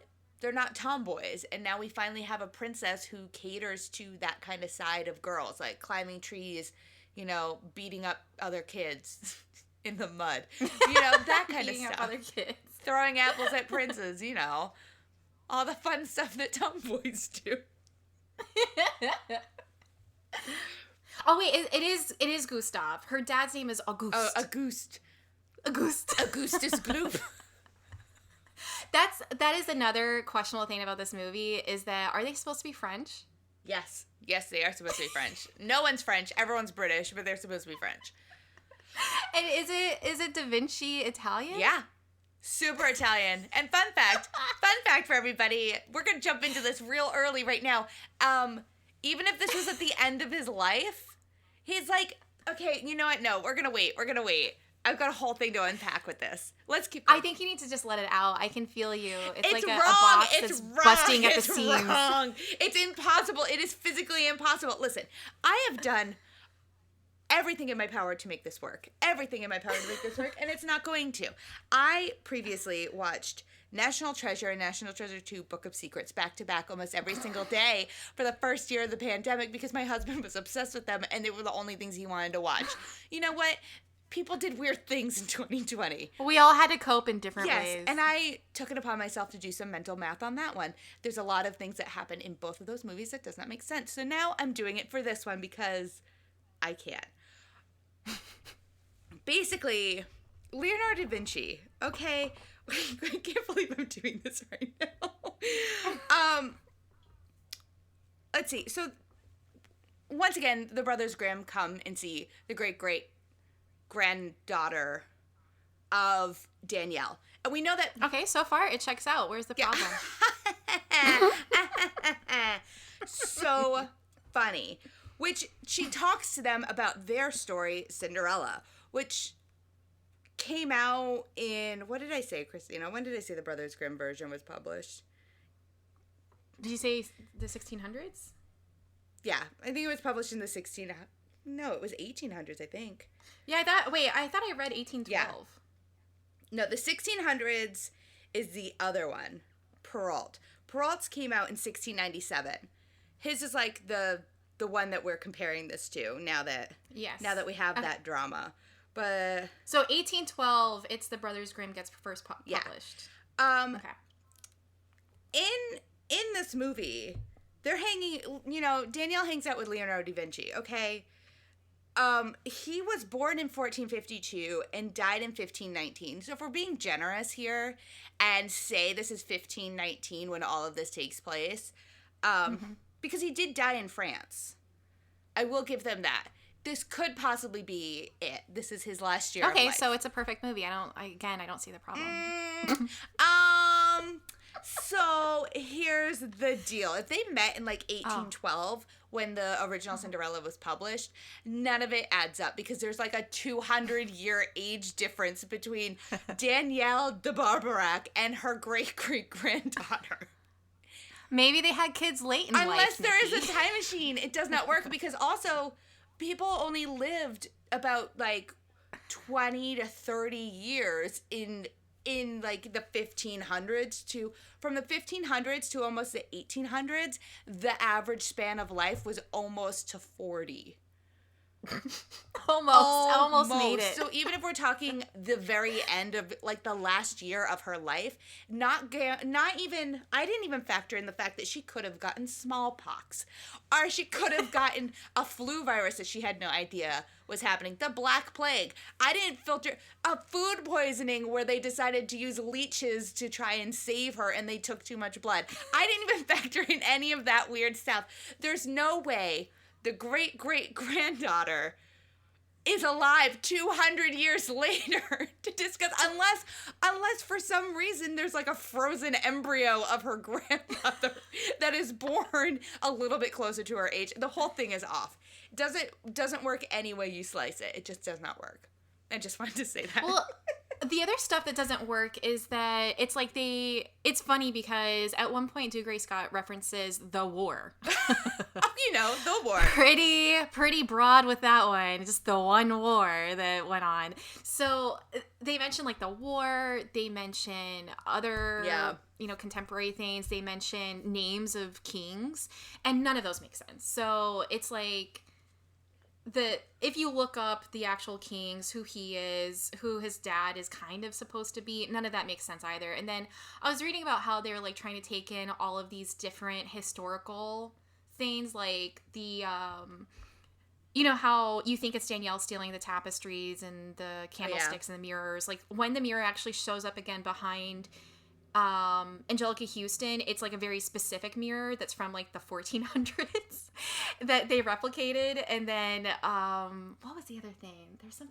tomboys, and now we finally have a princess who caters to that kind of side of girls, like climbing trees, you know, beating up other kids in the mud, you know, that kind of stuff. Beating up other kids. Throwing apples at princes, you know, all the fun stuff that tomboys do. Oh wait, it is Gustav. Her dad's name is Auguste. Oh, Auguste. Augustus Gloop. That is another questionable thing about this movie, is that, are they supposed to be French? Yes, they are supposed to be French. No one's French. Everyone's British, but they're supposed to be French. And is it Davinci Italian? Yeah. Super Italian. And fun fact for everybody, we're going to jump into this real early right now. Even if this was at the end of his life, he's like, okay, you know what? No, we're going to wait. I've got a whole thing to unpack with this. Let's keep going. I think you need to just let it out. I can feel you. It's like wrong. A box that's busting at the seams. It's wrong. It's impossible. It is physically impossible. Listen, I have done everything in my power to make this work. And it's not going to. I previously watched National Treasure and National Treasure 2 Book of Secrets back to back almost every single day for the first year of the pandemic, because my husband was obsessed with them and they were the only things he wanted to watch. You know what? People did weird things in 2020. We all had to cope in different ways. Yes, and I took it upon myself to do some mental math on that one. There's a lot of things that happen in both of those movies that does not make sense. So now I'm doing it for this one because I can. Basically, Leonardo da Vinci, okay? I can't believe I'm doing this right now. Let's see. So, once again, the brothers Grimm come and see the great-great-granddaughter of Danielle. And we know that... Okay, so far it checks out. Where's the problem? So funny. Which she talks to them about their story, Cinderella, which came out in... What did I say, Christina? When did I say the Brothers Grimm version was published? Did you say the 1600s? Yeah, I think it was published in the No, it was 1800s, I think. Yeah, I thought I read 1812. Yeah. No, the 1600s is the other one, Perrault. Perrault's came out in 1697. His is like the one that we're comparing this to now that we have that drama. But so 1812, it's the Brothers Grimm gets first published. Okay. In this movie, they're hanging, Danielle hangs out with Leonardo Davinci, okay? He was born in 1452 and died in 1519. So if we're being generous here and say this is 1519 when all of this takes place, because he did die in France, I will give them that. This could possibly be it. This is his last year of life. So it's a perfect movie. I don't see the problem. So here's the deal. If they met in like 1812 when the original Cinderella was published, none of it adds up because there's like a 200-year age difference between Danielle de Barbarac and her great-great-granddaughter. Maybe they had kids late in life, Unless there Nikki. is a time machine, it does not work because also people only lived about like 20 to 30 years in like the 1500s from the 1500s to almost the 1800s, the average span of life was almost to 40. Almost made it. So even if we're talking the very end of like the last year of her life, not even, I didn't even factor in the fact that she could have gotten smallpox, or she could have gotten a flu virus that she had no idea was happening, the Black Plague. I didn't filter a food poisoning where they decided to use leeches to try and save her and they took too much blood. I didn't even factor in any of that weird stuff. There's no way the great-great-granddaughter is alive 200 years later to discuss, unless for some reason there's like a frozen embryo of her grandmother that is born a little bit closer to her age. The whole thing is off. Doesn't work any way you slice it. It just does not work. I just wanted to say that. Well, the other stuff that doesn't work is that it's like it's funny because at one point Dougray Scott references the war. The war. Pretty broad with that one. Just the one war that went on. So they mention like the war. They mention other, contemporary things. They mention names of kings, and none of those make sense. So it's like if you look up the actual kings, who he is, who his dad is kind of supposed to be, none of that makes sense either. And then I was reading about how they're like trying to take in all of these different historical things, like the how you think it's Danielle stealing the tapestries and the candlesticks and the mirrors, like when the mirror actually shows up again behind Angelica Houston, it's like a very specific mirror that's from like the 1400s that they replicated. And then what was the other thing? There's some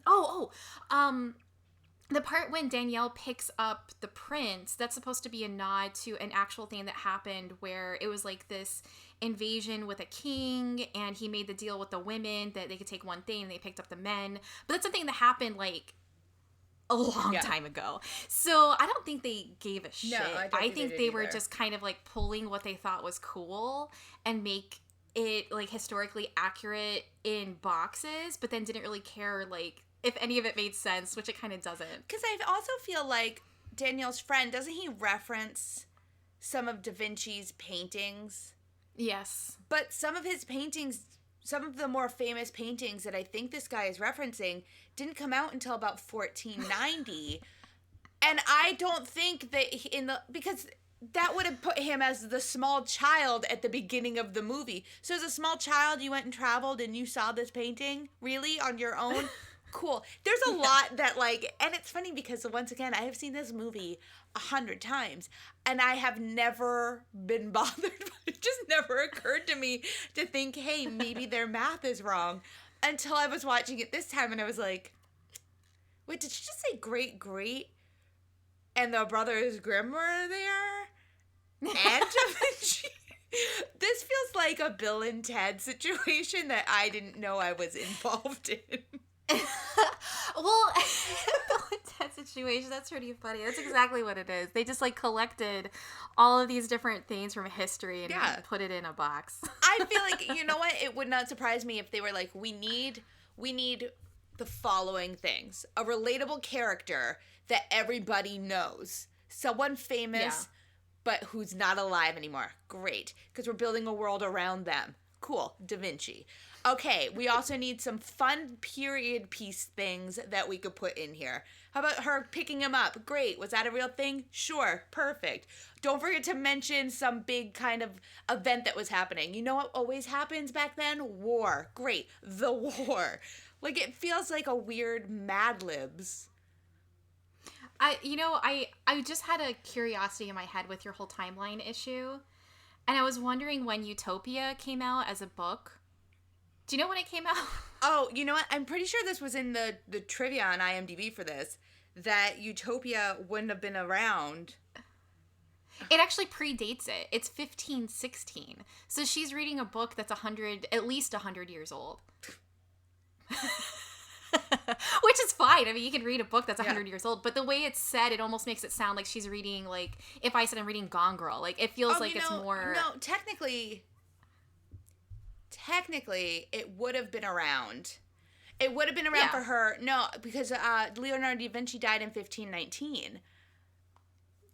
the part when Danielle picks up the prince, that's supposed to be a nod to an actual thing that happened where it was like this invasion with a king and he made the deal with the women that they could take one thing and they picked up the men. But that's something that happened like a long time ago. So I don't think they gave a shit. No, I think they were just kind of like pulling what they thought was cool and make it like historically accurate in boxes, but then didn't really care like if any of it made sense, which it kind of doesn't. Because I also feel like Danielle's friend, doesn't he reference some of Da Vinci's paintings? Yes. But some of his paintings, some of the more famous paintings that I think this guy is referencing didn't come out until about 1490. And I don't think that because that would have put him as the small child at the beginning of the movie. So as a small child, you went and traveled and you saw this painting? Really? On your own? Cool. There's a lot that and it's funny because once again, I have seen this movie 100 times and I have never been bothered. It just never occurred to me to think, hey, maybe their math is wrong until I was watching it this time and I was like, Wait, did she just say great? And the brothers Grimm were there? And Davinci? This feels like a Bill and Ted situation that I didn't know I was involved in. Well, that situation, that's pretty funny. That's exactly what it is. They just like collected all of these different things from history and put it in a box. I feel like, you know what? It would not surprise me if they were like, we need the following things. A relatable character that everybody knows. Someone famous, but who's not alive anymore. Great. Because we're building a world around them. Cool. Da Vinci. Okay, we also need some fun period piece things that we could put in here. How about her picking him up? Great. Was that a real thing? Sure. Perfect. Don't forget to mention some big kind of event that was happening. You know what always happens back then? War. Great. The war. Like, it feels like a weird Mad Libs. I just had a curiosity in my head with your whole timeline issue. And I was wondering when Utopia came out as a book. Do you know when it came out? Oh, you know what? I'm pretty sure this was in the trivia on IMDb for this, that Utopia wouldn't have been around. It actually predates it. It's 1516. So she's reading a book that's at least 100 years old. Which is fine. I mean, you can read a book that's 100 years old, but the way it's said, it almost makes it sound like she's reading, like, if I said I'm reading Gone Girl. Like, it feels like it's more... No, technically, it would have been around. It would have been around for her. No, because Leonardo Davinci died in 1519.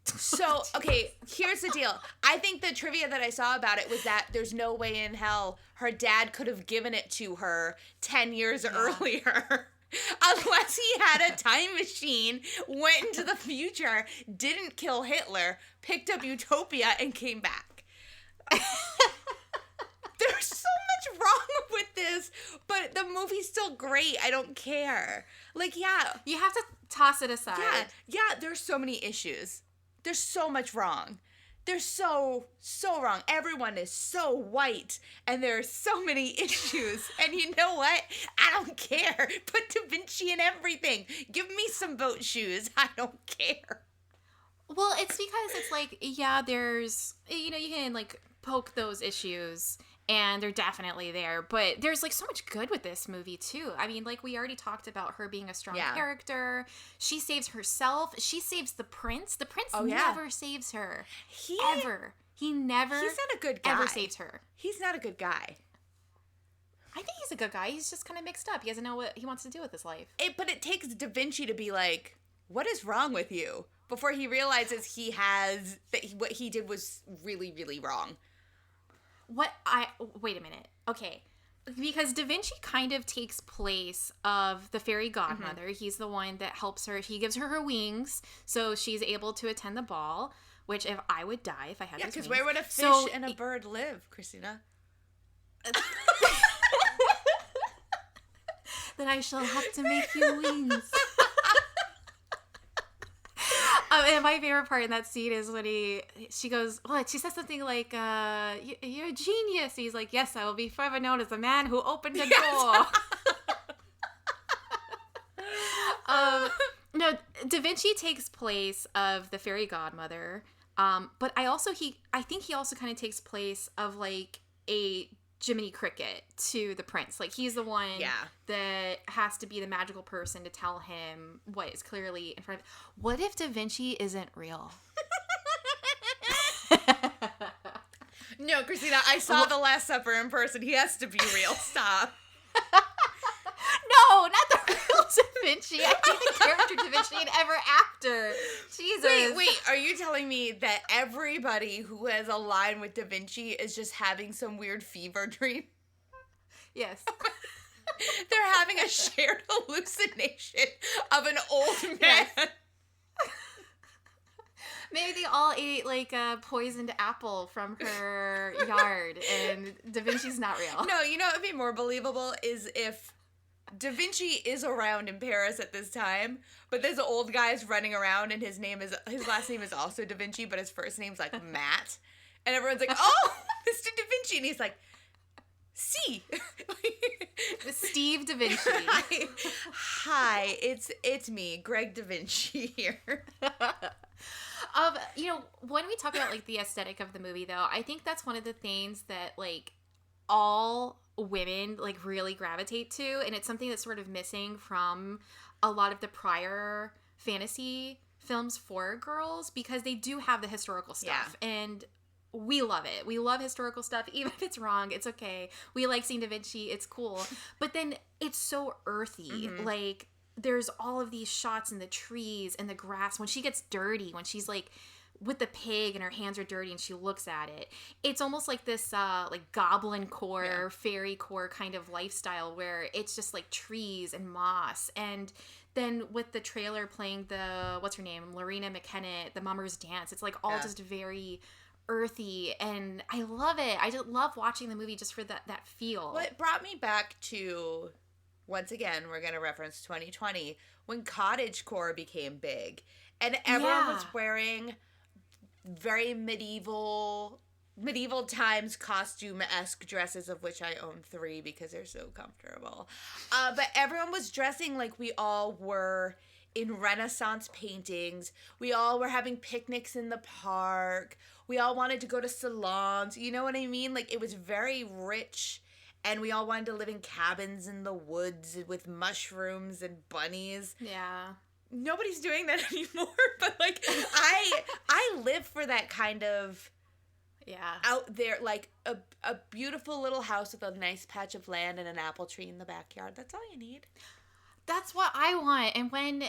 So, okay, here's the deal. I think the trivia that I saw about it was that there's no way in hell her dad could have given it to her 10 years earlier. Unless he had a time machine, went into the future, didn't kill Hitler, picked up Utopia, and came back. There's so much wrong with this, but the movie's still great. I don't care. Like, yeah. You have to toss it aside. Yeah, there's so many issues. There's so much wrong. They're so wrong. Everyone is so white, and there are so many issues. And you know what? I don't care. Put Da Vinci in everything. Give me some boat shoes. I don't care. Well, it's because it's like, there's, you can like poke those issues, and they're definitely there. But there's like so much good with this movie too. I mean, like we already talked about her being a strong character. She saves herself. She saves the prince. The prince never saves her. Ever. He never. He's not a good guy. Ever saves her. He's not a good guy. I think he's a good guy. He's just kind of mixed up. He doesn't know what he wants to do with his life. But it takes Da Vinci to be like, what is wrong with you? Before he realizes what he did was really, really wrong. Wait a minute. Okay. Because Da Vinci kind of takes place of the fairy godmother. Mm-hmm. He's the one that helps her. He gives her wings so she's able to attend the ball, which if I would die if I had those wings. Yeah, because where would a fish and a bird live, Christina? Then I shall have to make you wings. And my favorite part in that scene is when she goes, what? She says something like, you're a genius. He's like, yes, I will be forever known as the man who opened the door. No, Da Vinci takes place of the fairy godmother. But I think he also kind of takes place of like a Jiminy Cricket to the prince. Like he's the one that has to be the magical person to tell him what is clearly in front of him. What if Da Vinci isn't real? No, Christina, I saw The Last Supper in person. He has to be real. Stop. No, not the real Da Vinci. I mean the character Da Vinci and ever after. Jesus. Wait, are you telling me that everybody who has a line with Da Vinci is just having some weird fever dream? Yes. They're having a shared hallucination of an old man. Yes. Maybe they all ate like a poisoned apple from her yard and Da Vinci's not real. No, you know what would be more believable is if Da Vinci is around in Paris at this time, but this old guy's running around and his last name is also Da Vinci, but his first name's like Matt. And everyone's like, oh, Mr. Da Vinci. And he's like, Si. Steve Davinci. Hi, it's me, Greg Davinci here. When we talk about like the aesthetic of the movie, though, I think that's one of the things that like all women like really gravitate to, and it's something that's sort of missing from a lot of the prior fantasy films for girls, because they do have the historical stuff, and we love it. We love historical stuff, even if it's wrong. It's okay. We like seeing Da Vinci. It's cool. But then it's so earthy. Like, there's all of these shots in the trees and the grass. When she gets dirty, when she's like with the pig and her hands are dirty and she looks at it, it's almost like this like goblin core, fairy core kind of lifestyle where it's just like trees and moss. And then with the trailer playing the, what's her name, Lorena McKenna, the Mummers Dance, it's like all just very earthy, and I love it. I just love watching the movie just for that feel. Well, it brought me back to, once again, we're going to reference 2020, when cottagecore became big, and everyone was wearing very medieval times costume-esque dresses, of which I own 3 because they're so comfortable. But everyone was dressing like we all were in Renaissance paintings. We all were having picnics in the park. We all wanted to go to salons. You know what I mean? Like, it was very rich, and we all wanted to live in cabins in the woods with mushrooms and bunnies. Yeah. Nobody's doing that anymore, but like I live for that kind of out there, like a beautiful little house with a nice patch of land and an apple tree in the backyard. That's all you need. That's what I want. And when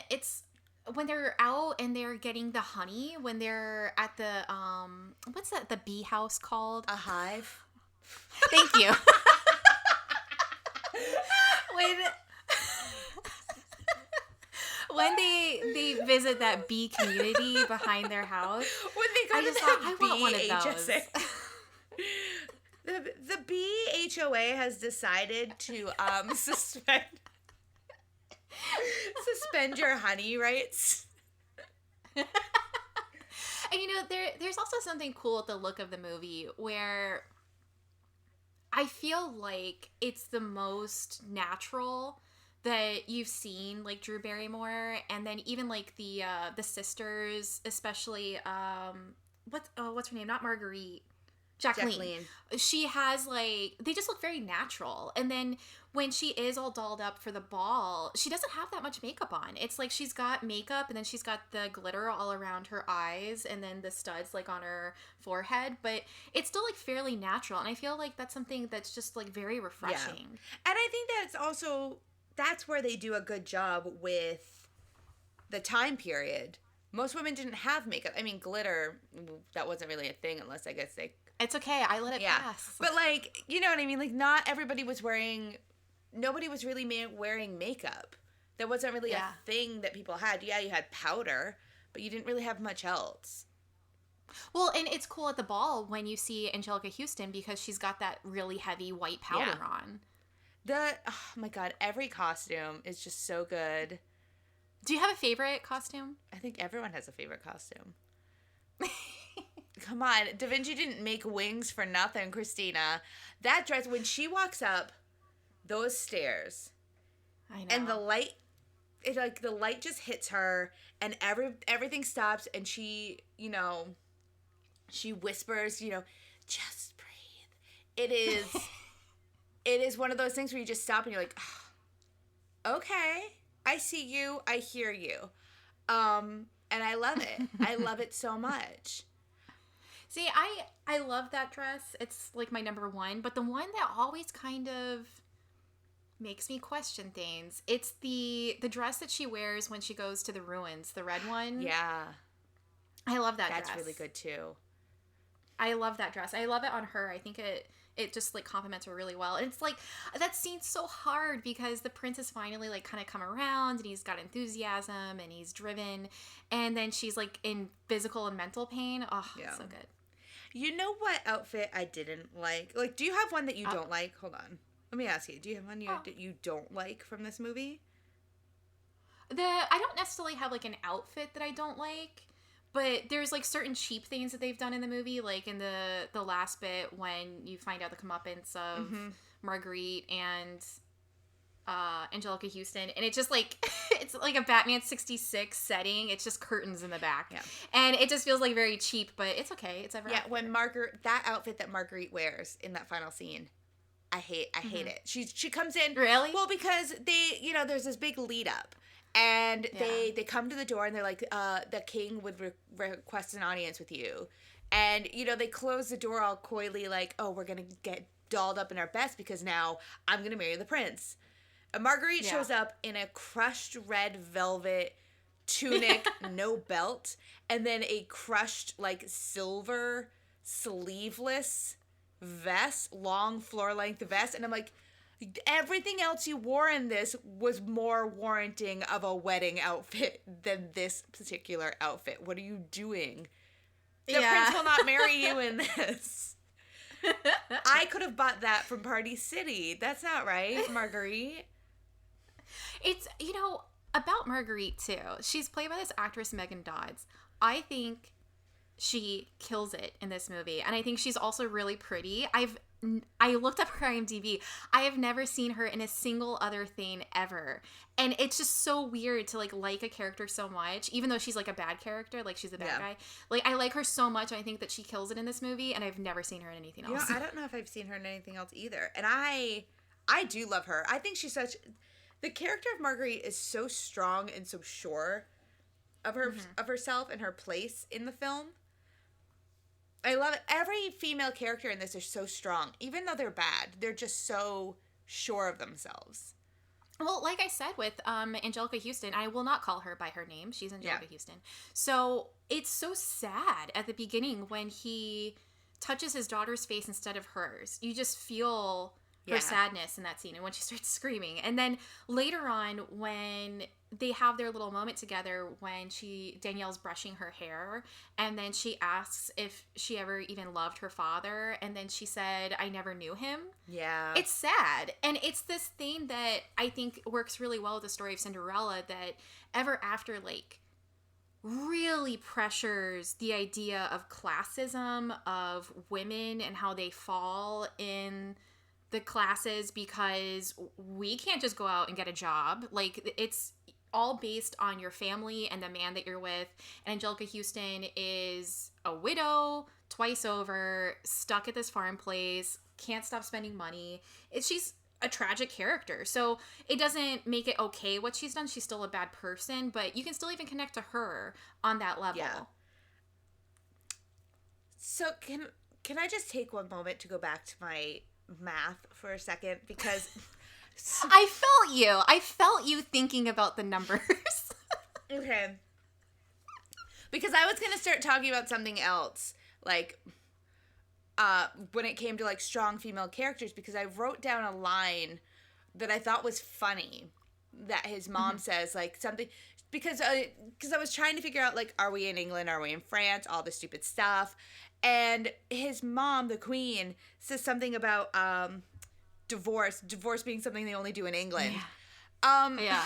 they're out and they're getting the honey, when they're at the what's that, the bee house called? A hive. Thank you. when they visit that bee community behind their house, when they go to I want one of those. The bee HOA has decided to suspend your honey rights. And there's also something cool with the look of the movie where I feel like it's the most natural that you've seen, like Drew Barrymore, and then even like the sisters, especially what's her name? Not Marguerite. Jacqueline. She has like, they just look very natural. And then when she is all dolled up for the ball, she doesn't have that much makeup on. It's like she's got makeup and then she's got the glitter all around her eyes and then the studs like on her forehead, but it's still like fairly natural. And I feel like that's something that's just like very refreshing. Yeah. And I think that's where they do a good job with the time period. Most women didn't have makeup. I mean, glitter, that wasn't really a thing unless I guess they... It's okay. I let it pass. But, like, you know what I mean? Like, not everybody was nobody was really wearing makeup. There wasn't really a thing that people had. Yeah, you had powder, but you didn't really have much else. Well, and it's cool at the ball when you see Angelica Houston because she's got that really heavy white powder on. Oh my God, every costume is just so good. Do you have a favorite costume? I think everyone has a favorite costume. Come on, Da Vinci didn't make wings for nothing, Christina. That dress, when she walks up those stairs, I know, and the light just hits her, and everything stops, and she whispers, just breathe. It is one of those things where you just stop and you're like, oh, okay, I see you, I hear you. And I love it. I love it so much. See, I love that dress. It's like my number one, but the one that always kind of makes me question things, it's the dress that she wears when she goes to the ruins, the red one. Yeah. I love that dress. That's really good too. I love that dress. I love it on her. I think it just like complements her really well. And it's like that scene's so hard because the prince has finally like kind of come around and he's got enthusiasm and he's driven, and then she's like in physical and mental pain. Oh, it's so good. You know what outfit I didn't like? Like, do you have one that you don't like? Hold on. Let me ask you. Do you have one that you don't like from this movie? I don't necessarily have like an outfit that I don't like. But there's, like, certain cheap things that they've done in the movie, like in the last bit when you find out the comeuppance of Marguerite and Angelica Houston, and it just like it's like a Batman 66 setting. It's just curtains in the back, and it just feels like very cheap, but it's okay. It's ever when that outfit that Marguerite wears in that final scene, I hate it. She comes in really because they there's this big lead up. And they come to the door and they're like, the king would request an audience with you. And, they close the door all coyly like, oh, we're going to get dolled up in our best because now I'm going to marry the prince. And Marguerite shows up in a crushed red velvet tunic, no belt, and then a crushed, like, silver sleeveless vest, long floor-length vest. And I'm like, everything else you wore in this was more warranting of a wedding outfit than this particular outfit. What are you doing? The prince will not marry you in this. I could have bought that from Party City. That's not right, Marguerite. It's, about Marguerite, too. She's played by this actress, Megan Dodds. I think she kills it in this movie. And I think she's also really pretty. I looked up her IMDb. I have never seen her in a single other thing ever. And it's just so weird to like a character so much, even though she's like a bad character, like she's a bad guy. Like I like her so much, and I think that she kills it in this movie, and I've never seen her in anything else. I don't know if I've seen her in anything else either. And I do love her. I think she's the character of Marguerite is so strong and so sure of her of herself and her place in the film. I love it. Every female character in this is so strong. Even though they're bad, they're just so sure of themselves. Well, like I said with Angelica Houston, I will not call her by her name. She's Angelica Houston. So it's so sad at the beginning when he touches his daughter's face instead of hers. You just feel her sadness in that scene, and when she starts screaming. And then later on, when they have their little moment together, when Danielle's brushing her hair, and then she asks if she ever even loved her father, and then she said, I never knew him. Yeah. It's sad. And it's this thing that I think works really well with the story of Cinderella, that ever after, like, really pressures the idea of classism, of women and how they fall in the classes because we can't just go out and get a job. Like, it's all based on your family and the man that you're with. And Angelica Houston is a widow twice over, stuck at this farm place, can't stop spending money. She's a tragic character. So it doesn't make it okay what she's done. She's still a bad person, but you can still even connect to her on that level. Yeah. So can I just take one moment to go back to my math for a second, because I felt you thinking about the numbers. Okay, because I was gonna start talking about something else, like when it came to like strong female characters, because I wrote down a line that I thought was funny that his mom says, like something, because I was trying to figure out, like, are we in England, are we in France, all this stupid stuff. And his mom, the queen, says something about divorce being something they only do in England. Yeah.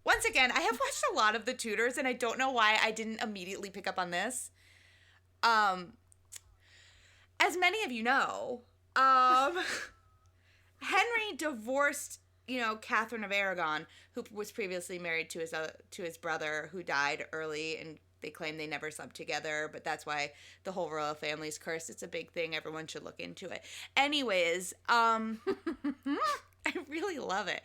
Once again, I have watched a lot of The Tudors, and I don't know why I didn't immediately pick up on this. As many of you know, Henry divorced, Catherine of Aragon, who was previously married to his brother, who died early, and they claim they never slept together, but that's why the whole royal family's cursed. It's a big thing. Everyone should look into it. Anyways, I really love it.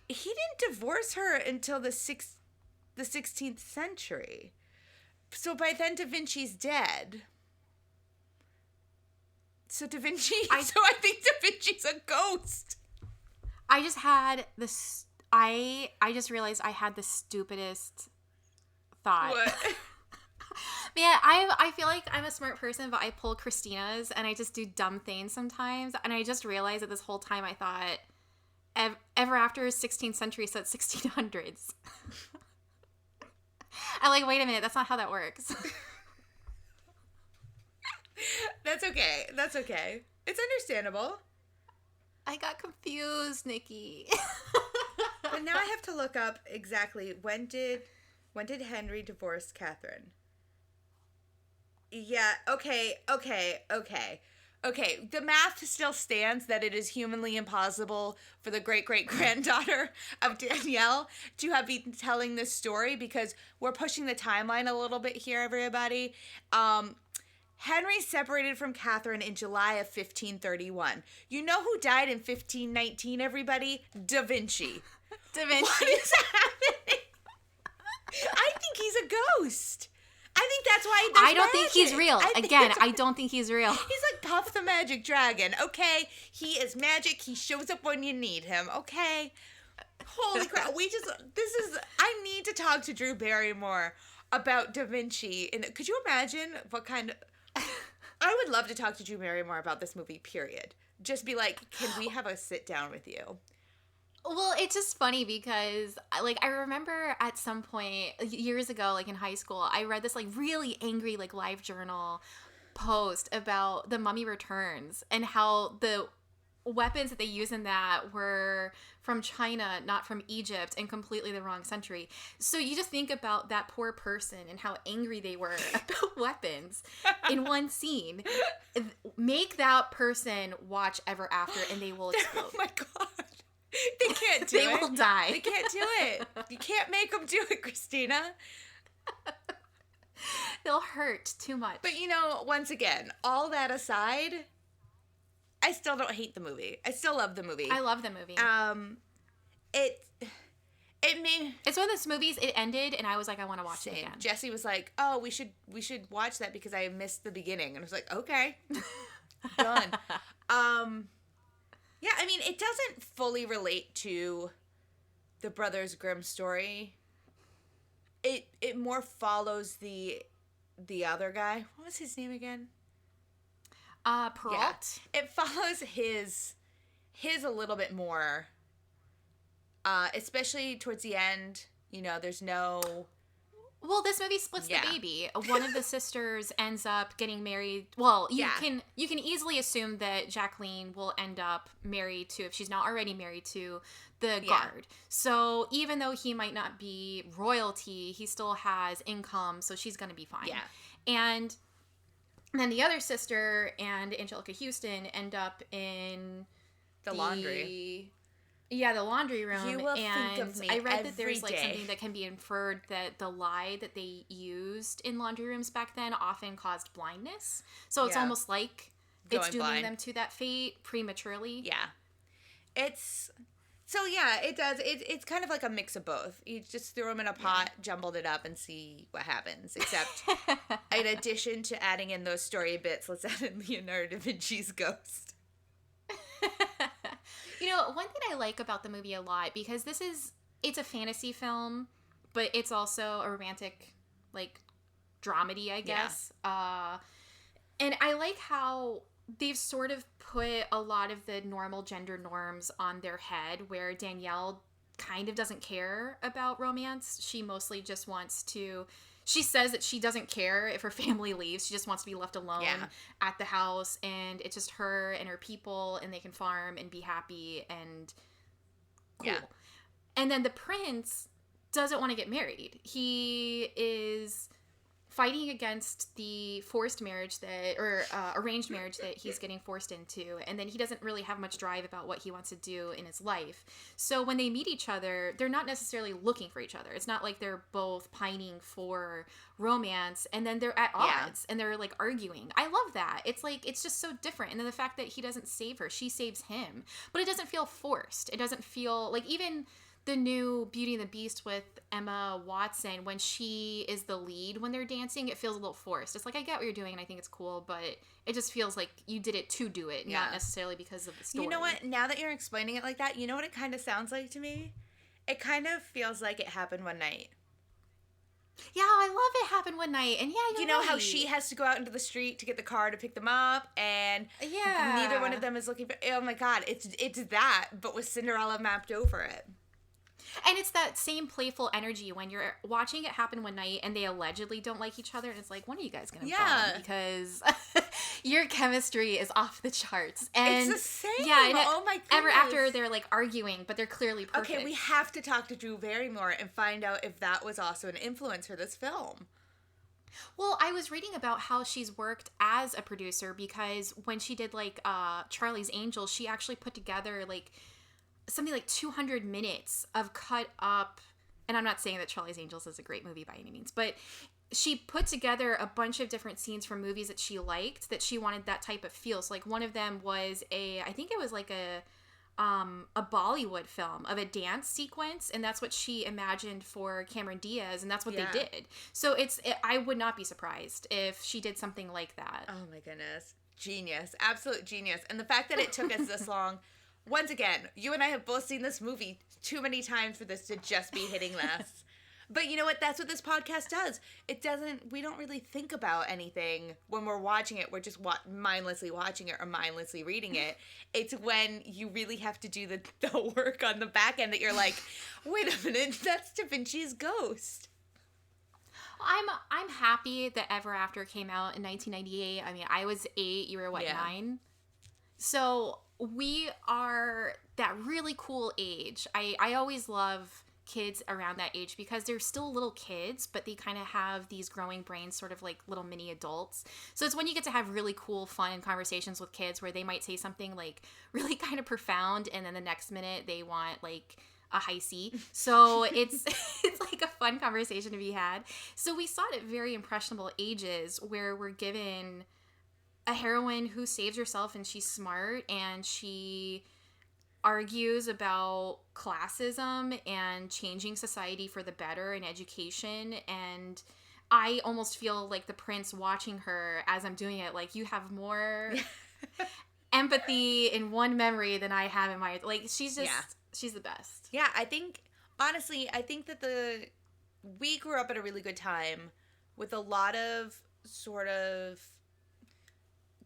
He didn't divorce her until the 16th century. So by then, Da Vinci's dead. So Da Vinci, I think Da Vinci's a ghost. I just had this, I just realized I had the stupidest thought. What? Man, I feel like I'm a smart person, but I pull Christina's and I just do dumb things sometimes. And I just realized that this whole time I thought ever after 16th century, so it's 1600s. I'm like, wait a minute, that's not how that works. That's okay. It's understandable. I got confused, Nikki. But now I have to look up exactly when did Henry divorce Catherine? Yeah, okay. Okay, the math still stands that it is humanly impossible for the great-great-granddaughter of Danielle to have been telling this story, because we're pushing the timeline a little bit here, everybody. Henry separated from Catherine in July of 1531. You know who died in 1519, everybody? Davinci. Davinci. What is happening? I think he's a ghost. I think that's why I don't think he's real. I don't think he's real. He's like Puff the Magic Dragon. Okay, he is magic. He shows up when you need him. Okay. Holy crap. I need to talk to Drew Barrymore about Da Vinci. And could you imagine what kind of... I would love to talk to Drew Barrymore about this movie, period. Just be like, can we have a sit down with you? Well, it's just funny because, like, I remember at some point years ago, like in high school, I read this like really angry like live journal post about The Mummy Returns and how the weapons that they use in that were from China, not from Egypt, and completely the wrong century. So you just think about that poor person and how angry they were about weapons in one scene. Make that person watch Ever After and they will explode. Oh my God. They can't do it. They will die. They can't do it. You can't make them do it, Christina. They'll hurt too much. But you know, once again, all that aside, I still don't hate the movie. I still love the movie. I love the movie. It's one of those movies, it ended and I was like, I want to watch it again. Jesse was like, oh, we should watch that because I missed the beginning. And I was like, okay. Done. Yeah, I mean, it doesn't fully relate to the Brothers Grimm story. It more follows the other guy. What was his name again? Perrault? Yeah. It follows his a little bit more. Especially towards the end, you know, there's no... Well, this movie splits the baby. One of the sisters ends up getting married. Well, you can easily assume that Jacqueline will end up married to, if she's not already married to, the guard. So even though he might not be royalty, he still has income, so she's going to be fine. Yeah. And then the other sister and Angelica Houston end up in the laundry. Yeah, the laundry room. You will and think of me I read that there's every like day. something that can be inferred that the lye that they used in laundry rooms back then often caused blindness. So it's almost like it's dooming them to that fate prematurely. Yeah. It does. It's kind of like a mix of both. You just throw them in a pot, jumbled it up, and see what happens. Except, in addition to adding in those story bits, let's add in Leonardo da Vinci's ghost. You know, one thing I like about the movie a lot, because it's a fantasy film, but it's also a romantic, like, dramedy, I guess. Yeah. And I like how they've sort of put a lot of the normal gender norms on their head, where Danielle kind of doesn't care about romance. She mostly just wants to... She says that she doesn't care if her family leaves. She just wants to be left alone at the house. And it's just her and her people, and they can farm and be happy and cool. Yeah. And then the prince doesn't want to get married. He is fighting against the forced marriage arranged marriage that he's getting forced into. And then he doesn't really have much drive about what he wants to do in his life. So when they meet each other, they're not necessarily looking for each other. It's not like they're both pining for romance, and then they're at odds and they're like arguing. I love that. It's like, it's just so different. And then the fact that he doesn't save her, she saves him, but it doesn't feel forced. It doesn't feel like, even the new Beauty and the Beast with Emma Watson, when she is the lead when they're dancing, it feels a little forced. It's like, I get what you're doing and I think it's cool, but it just feels like you did it to do it, not necessarily because of the story. You know what? Now that you're explaining it like that, you know what it kind of sounds like to me? It kind of feels like It Happened One Night. Yeah, I love It Happened One Night. And you know how she has to go out into the street to get the car to pick them up, and neither one of them is looking for... Oh my God, it's that, but with Cinderella mapped over it. And it's that same playful energy when you're watching It Happen One Night and they allegedly don't like each other, and it's like, when are you guys going to bond? Because your chemistry is off the charts. And it's the same. Yeah, and oh my goodness. Ever After, they're like arguing, but they're clearly perfect. Okay, we have to talk to Drew Barrymore and find out if that was also an influence for this film. Well, I was reading about how she's worked as a producer because when she did like Charlie's Angels, she actually put together like something like 200 minutes of cut up, and I'm not saying that Charlie's Angels is a great movie by any means, but she put together a bunch of different scenes from movies that she liked, that she wanted that type of feel. So like one of them was I think it was like a Bollywood film of a dance sequence, and that's what she imagined for Cameron Diaz, and that's what they did. So I would not be surprised if she did something like that. Oh my goodness. Genius. Absolute genius. And the fact that it took us this long, once again, you and I have both seen this movie too many times for this to just be hitting us. But you know what? That's what this podcast does. We don't really think about anything when we're watching it. We're just mindlessly watching it or mindlessly reading it. It's when you really have to do the work on the back end that you're like, wait a minute, that's Da Vinci's ghost. I'm happy that Ever After came out in 1998. I mean, I was 8, you were 9? So we are that really cool age. I always love kids around that age because they're still little kids, but they kind of have these growing brains, sort of like little mini adults. So it's when you get to have really cool, fun conversations with kids where they might say something like really kind of profound, and then the next minute they want like a high C. So it's like a fun conversation to be had. So we saw it at very impressionable ages where we're given a heroine who saves herself, and she's smart, and she argues about classism and changing society for the better in education. And I almost feel like the prince watching her as I'm doing it, like, you have more empathy in one memory than I have in my, like, she's just she's the best. Yeah, I think that we grew up at a really good time with a lot of sort of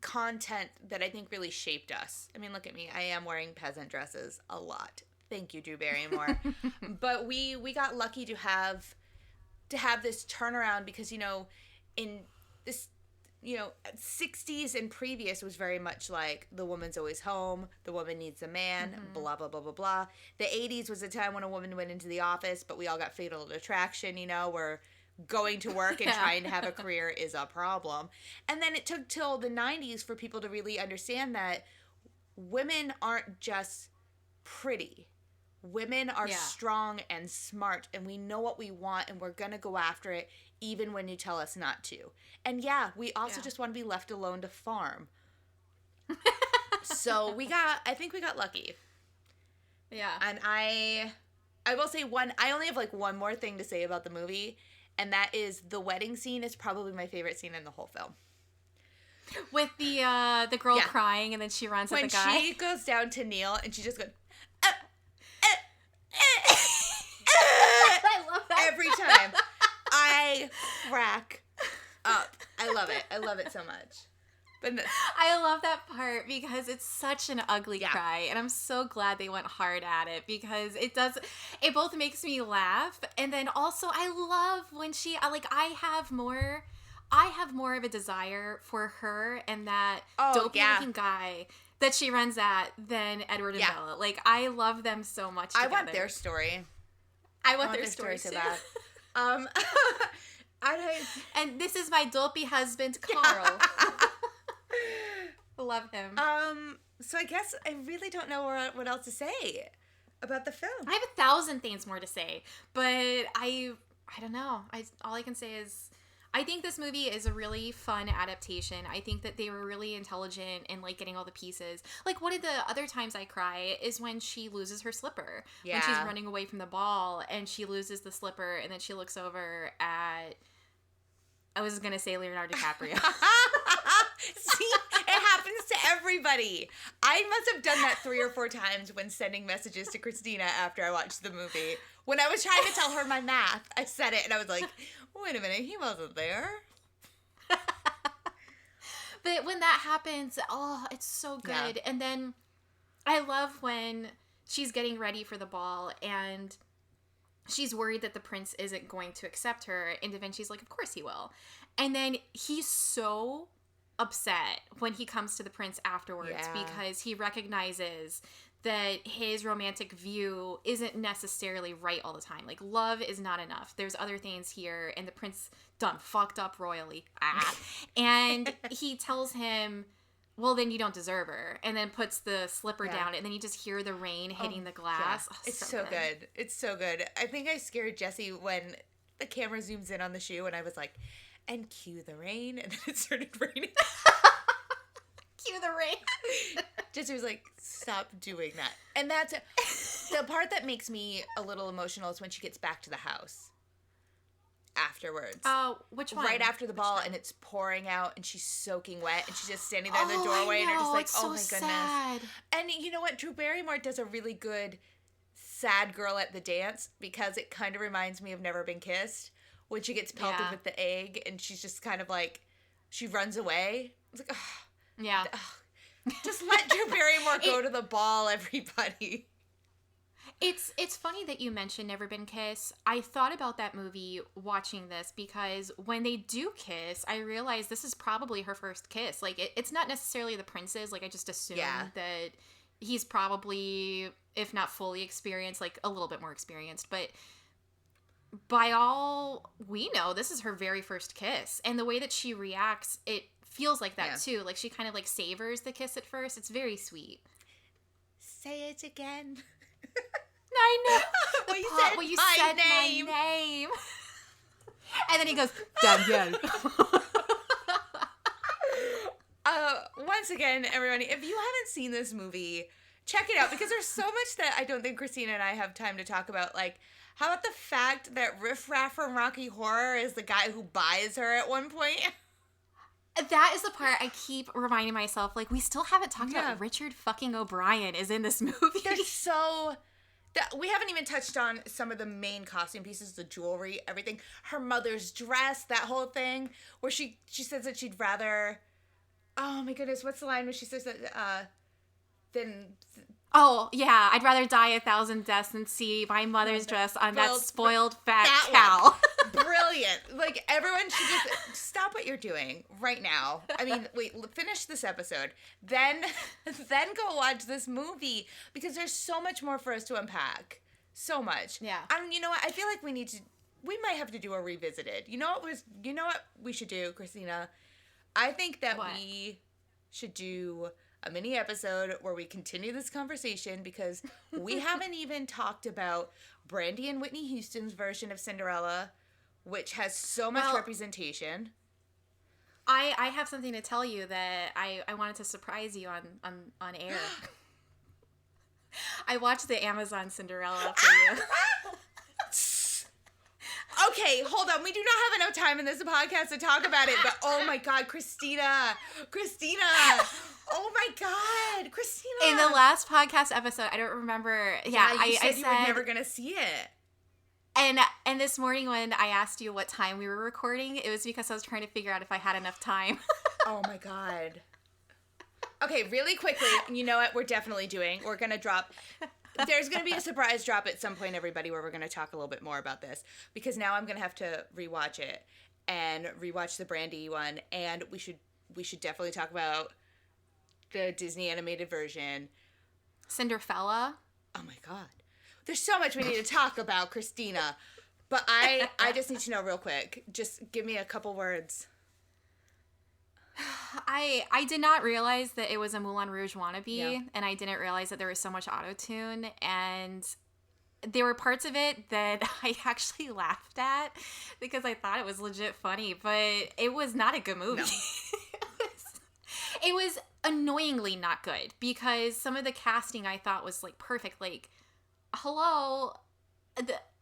content that I think really shaped us. I mean, look at me. I am wearing peasant dresses a lot. Thank you, Drew Barrymore. But we got lucky to have this turnaround because, in this, 60s and previous was very much like the woman's always home, the woman needs a man, blah, blah, blah, blah, blah. The 80s was a time when a woman went into the office, but we all got fatal attraction, where going to work and trying to have a career is a problem. And then it took till the 90s for people to really understand that women aren't just pretty. Women are strong and smart, and we know what we want, and we're going to go after it even when you tell us not to. And we also just want to be left alone to farm. So I think we got lucky. Yeah. And I will say I only have like one more thing to say about the movie. And that is the wedding scene is probably my favorite scene in the whole film. With the girl crying, and then she runs at the guy. When she goes down to kneel and she just goes, I love that. Every time. I crack up. I love it. I love it so much. But I love that part because it's such an ugly cry, and I'm so glad they went hard at it because it both makes me laugh, and then also I love when I have more of a desire for her and that dopey looking guy that she runs at than Edward and Bella. Like, I love them so much together. I want their story. I want their story so too. bad. And this is my dopey husband, Carl. Love him. So I guess I really don't know what else to say about the film. I have 1,000 things more to say, but I don't know. All I can say is I think this movie is a really fun adaptation. I think that they were really intelligent in like getting all the pieces. Like, one of the other times I cry is when she loses her slipper. Yeah. When she's running away from the ball and she loses the slipper, and then she looks over at, I was going to say Leonardo DiCaprio. See, it happens to everybody. I must have done that 3 or 4 times when sending messages to Christina after I watched the movie. When I was trying to tell her my math, I said it and I was like, wait a minute, he wasn't there. But when that happens, it's so good. Yeah. And then I love when she's getting ready for the ball and she's worried that the prince isn't going to accept her, and Da Vinci's like, of course he will. And then he's so upset when he comes to the prince afterwards because he recognizes that his romantic view isn't necessarily right all the time. Like, love is not enough. There's other things here, and the prince done fucked up royally. And he tells him, well, then you don't deserve her, and then puts the slipper down, and then you just hear the rain hitting the glass. Yeah. It's so good. It's so good. I think I scared Jesse when the camera zooms in on the shoe, and I was like, and cue the rain, and then it started raining. Cue the rain. Jesse was like, stop doing that. And that's the part that makes me a little emotional is when she gets back to the house afterwards. Oh, which one? Right after the ball, and it's pouring out, and she's soaking wet, and she's just standing there in the doorway, and you're just like, it's oh so my goodness. sad. And you know what? Drew Barrymore does a really good sad girl at the dance, because it kind of reminds me of Never Been Kissed, when she gets pelted with the egg, and she's just kind of like, she runs away. It's like, oh. Yeah. Just let Drew Barrymore go to the ball, everybody. It's funny that you mentioned Never Been Kissed. I thought about that movie watching this, because when they do kiss, I realized this is probably her first kiss. Like, it's not necessarily the prince's. Like, I just assumed that he's probably, if not fully experienced, like a little bit more experienced. But by all we know, this is her very first kiss. And the way that she reacts, it feels like that too. Like, she kind of like savors the kiss at first. It's very sweet. Say it again. I know. Well, you said my name. And then he goes, Danielle. Once again, everybody, if you haven't seen this movie, check it out, because there's so much that I don't think Christina and I have time to talk about. Like, how about the fact that Riff Raff from Rocky Horror is the guy who buys her at one point? That is the part I keep reminding myself, like, we still haven't talked about Richard fucking O'Brien is in this movie. They're so... we haven't even touched on some of the main costume pieces, the jewelry, everything. Her mother's dress, that whole thing, where she says that she'd rather... Oh, my goodness, what's the line when she says that, Oh, yeah, I'd rather die 1,000 deaths than see my mother's dress on that spoiled fat cow. Brilliant. Like, everyone should just stop what you're doing right now. I mean, wait, finish this episode. Then go watch this movie, because there's so much more for us to unpack. So much. Yeah. You know what? I feel like we might have to do a revisited. You know what we should do, Christina? I think that we should do a mini episode where we continue this conversation, because we haven't even talked about Brandy and Whitney Houston's version of Cinderella, which has so much representation. I have something to tell you that I wanted to surprise you on air. I watched the Amazon Cinderella for you. Okay, hold on. We do not have enough time in this podcast to talk about it, but oh my God, Christina. Oh my God, Christina. In the last podcast episode, I don't remember. Yeah, you said I you were never going to see it. And this morning when I asked you what time we were recording, it was because I was trying to figure out if I had enough time. Oh my God. Okay, really quickly, you know what we're definitely doing? We're going to drop... There's going to be a surprise drop at some point, everybody, where we're going to talk a little bit more about this, because now I'm going to have to rewatch it and rewatch the Brandy one, and we should definitely talk about the Disney animated version. Cinderella. Oh my God. There's so much we need to talk about, Christina. But I just need to know real quick. Just give me a couple words. I did not realize that it was a Moulin Rouge wannabe, and I didn't realize that there was so much auto-tune, and there were parts of it that I actually laughed at because I thought it was legit funny, but it was not a good movie. No. It was annoyingly not good, because some of the casting I thought was like perfect. Like, hello,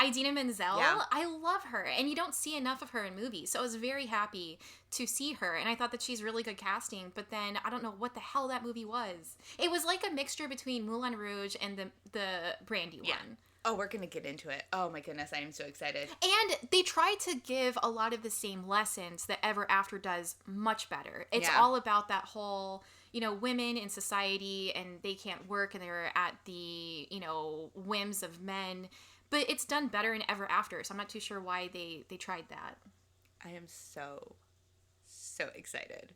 Idina Menzel, I love her, and you don't see enough of her in movies, so I was very happy to see her, and I thought that she's really good casting, but then I don't know what the hell that movie was. It was like a mixture between Moulin Rouge and the Brandy one. Oh, we're going to get into it. Oh my goodness, I am so excited. And they tried to give a lot of the same lessons that Ever After does much better. It's all about that whole, women in society, and they can't work, and they're at the, whims of men. But it's done better in Ever After, so I'm not too sure why they tried that. I am so excited.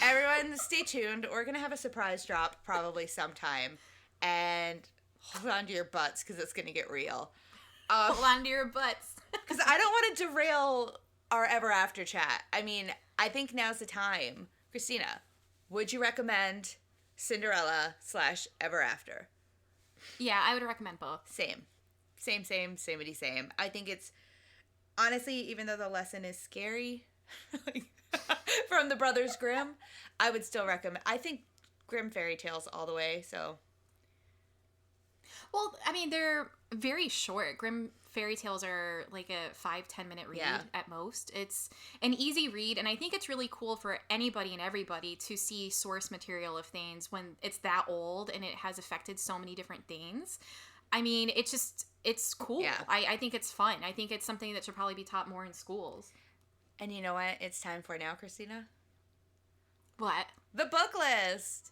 Everyone, stay tuned. We're going to have a surprise drop probably sometime. and hold on to your butts because it's going to get real. Hold on to your butts. Because I don't want to derail our Ever After chat. I mean, I think now's the time. Christina, would you recommend Cinderella / Ever After? Yeah, I would recommend both. Same. Samey same. I think it's, honestly, even though the lesson is scary from the Brothers Grimm, I would still recommend. I think Grimm fairy tales all the way, so. Well, I mean, they're very short. Grimm fairy tales are like a 5-10 minute read at most. It's an easy read, and I think it's really cool for anybody and everybody to see source material of things when it's that old and it has affected so many different things. I mean, it's cool. Yeah. I think it's fun. I think it's something that should probably be taught more in schools. And you know what it's time for now, Christina? What? The book list.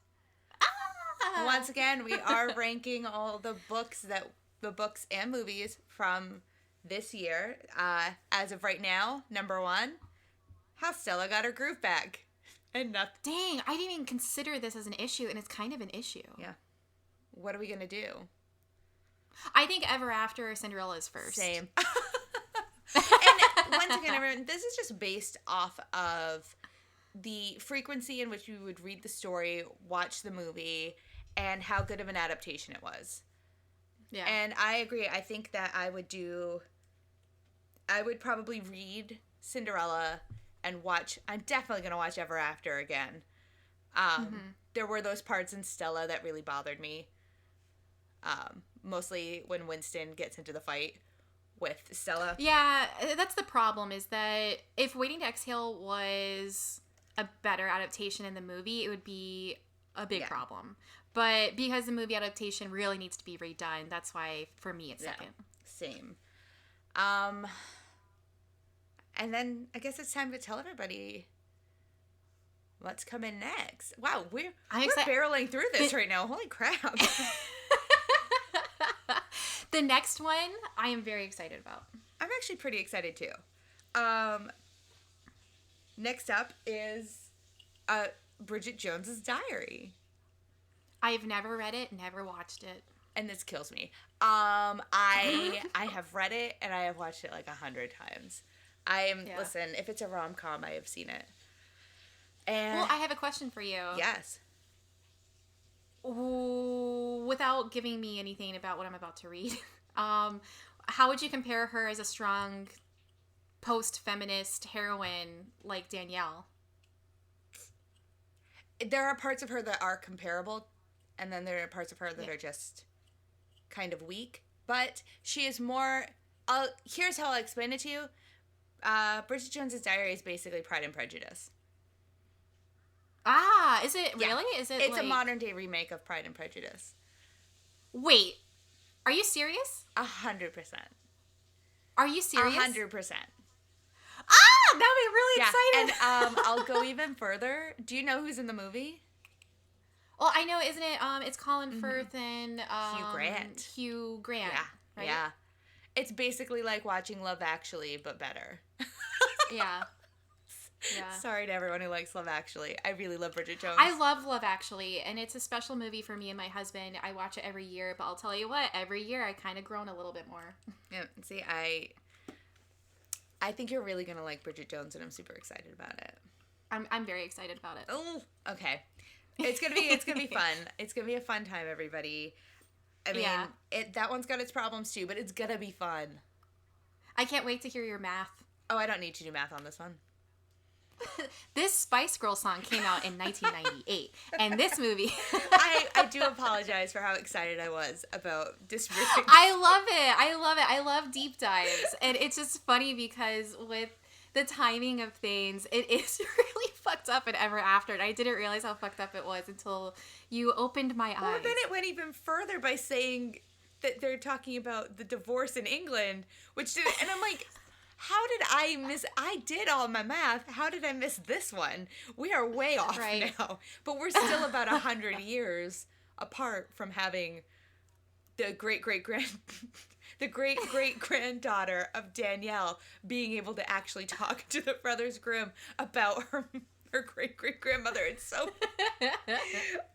Once again, we are ranking all the books and movies from this year. As of right now, number 1, How Stella Got Her Groove Back. And nothing. Dang, I didn't even consider this as an issue, and it's kind of an issue. Yeah. What are we going to do? I think Ever After Cinderella is first. Same. And once again, everyone, this is just based off of the frequency in which you would read the story, watch the movie, and how good of an adaptation it was. Yeah. And I agree. I think that I would probably read Cinderella and watch, I'm definitely going to watch Ever After again. There were those parts in Stella that really bothered me. Mostly when Winston gets into the fight with Stella. Yeah, that's the problem, is that if Waiting to Exhale was a better adaptation in the movie, it would be a big problem. But because the movie adaptation really needs to be redone, that's why, for me, it's second. Same. And then I guess it's time to tell everybody what's coming next. Wow, we're barreling through this right now. Holy crap. The next one, I am very excited about. I'm actually pretty excited too. Next up is Bridget Jones's Diary. I've never read it, never watched it. And this kills me. I have read it and I have watched it like 100 times. Listen, if it's a rom-com, I have seen it. And well, I have a question for you. Yes. Ooh, without giving me anything about what I'm about to read, how would you compare her as a strong post-feminist heroine like Danielle? There are parts of her that are comparable, and then there are parts of her that are just kind of weak. But she is more... here's how I'll explain it to you. Bridget Jones's Diary is basically Pride and Prejudice. Ah, is it really? Is it? It's a modern-day remake of Pride and Prejudice. Wait, are you serious? 100%. Are you serious? 100%. Ah, that made me really excited. And I'll go even further. Do you know who's in the movie? Well, I know, isn't it? It's Colin Firth and Hugh Grant. Hugh Grant. Yeah, right? yeah. It's basically like watching Love Actually, but better. Yeah. Yeah. Sorry to everyone who likes Love Actually. I really love Bridget Jones. I love Love Actually, and it's a special movie for me and my husband. I watch it every year, but I'll tell you what, every year I kind of grown a little bit more. Yeah, see, I think you're really going to like Bridget Jones, and I'm super excited about it. I'm very excited about it. Oh, okay. It's gonna be fun. It's gonna be a fun time, everybody. I mean, that one's got its problems too, but it's gonna be fun. I can't wait to hear your math. Oh, I don't need to do math on this one. This Spice Girl song came out in 1998, and this movie... I do apologize for how excited I was about disrespecting. I love it. I love deep dives, and it's just funny because with the timing of things, it is really fucked up in Ever After, and I didn't realize how fucked up it was until you opened my eyes. Well, then it went even further by saying that they're talking about the divorce in England, which did, and I'm like... How did I miss? I did all my math. How did I miss this one? We are way off now. But we're still about 100 years apart from having the great granddaughter of Danielle being able to actually talk to the Brothers Grimm about her great grandmother. It's so.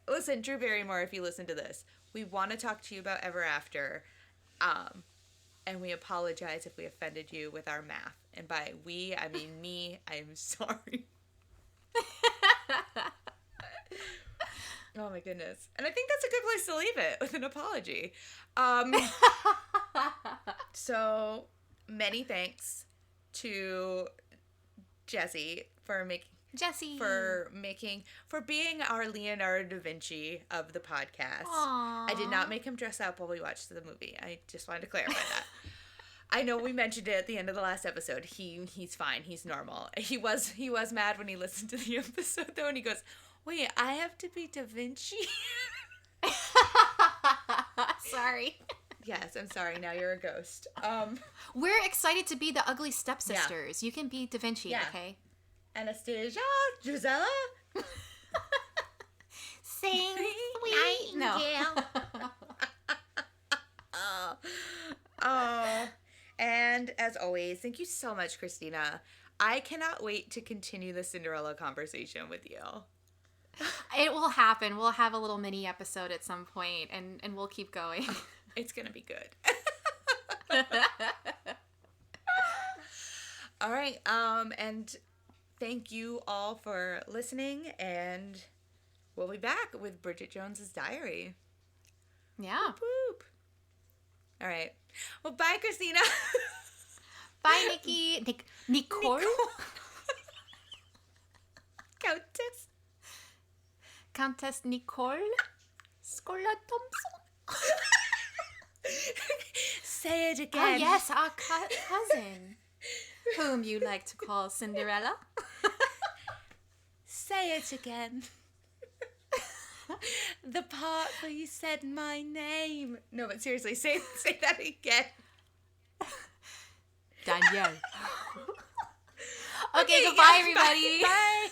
Listen, Drew Barrymore, if you listen to this, We want to talk to you about Ever After. And we apologize if we offended you with our math. And by we, I mean me. I'm sorry. Oh my goodness. And I think that's a good place to leave it, with an apology. So many thanks to Jessie for being our Leonardo Davinci of the podcast. Aww. I did not make him dress up while we watched the movie. I just wanted to clarify that. I know we mentioned it at the end of the last episode. He's fine. He's normal. He was mad when he listened to the episode though, and he goes, "Wait, I have to be Da Vinci?" Sorry. Yes, I'm sorry. Now you're a ghost. We're excited to be the ugly stepsisters. Yeah. You can be Da Vinci, yeah. Okay? Anastasia, Gisela. Sing sweet. No. Oh. And as always, thank you so much, Christina. I cannot wait to continue the Cinderella conversation with you. It will happen. We'll have a little mini episode at some point, and we'll keep going. It's going to be good. All right. And thank you all for listening, and we'll be back with Bridget Jones's Diary. Yeah. Whoop, whoop. All right. Well, bye, Christina. Bye, Nikki. Nicole? Countess Nicole Scola Thompson. Say it again. Oh, yes, our cousin, whom you like to call Cinderella. Say it again. The part where you said my name. No, but seriously, say that again. Danielle. Okay, goodbye, everybody. Bye.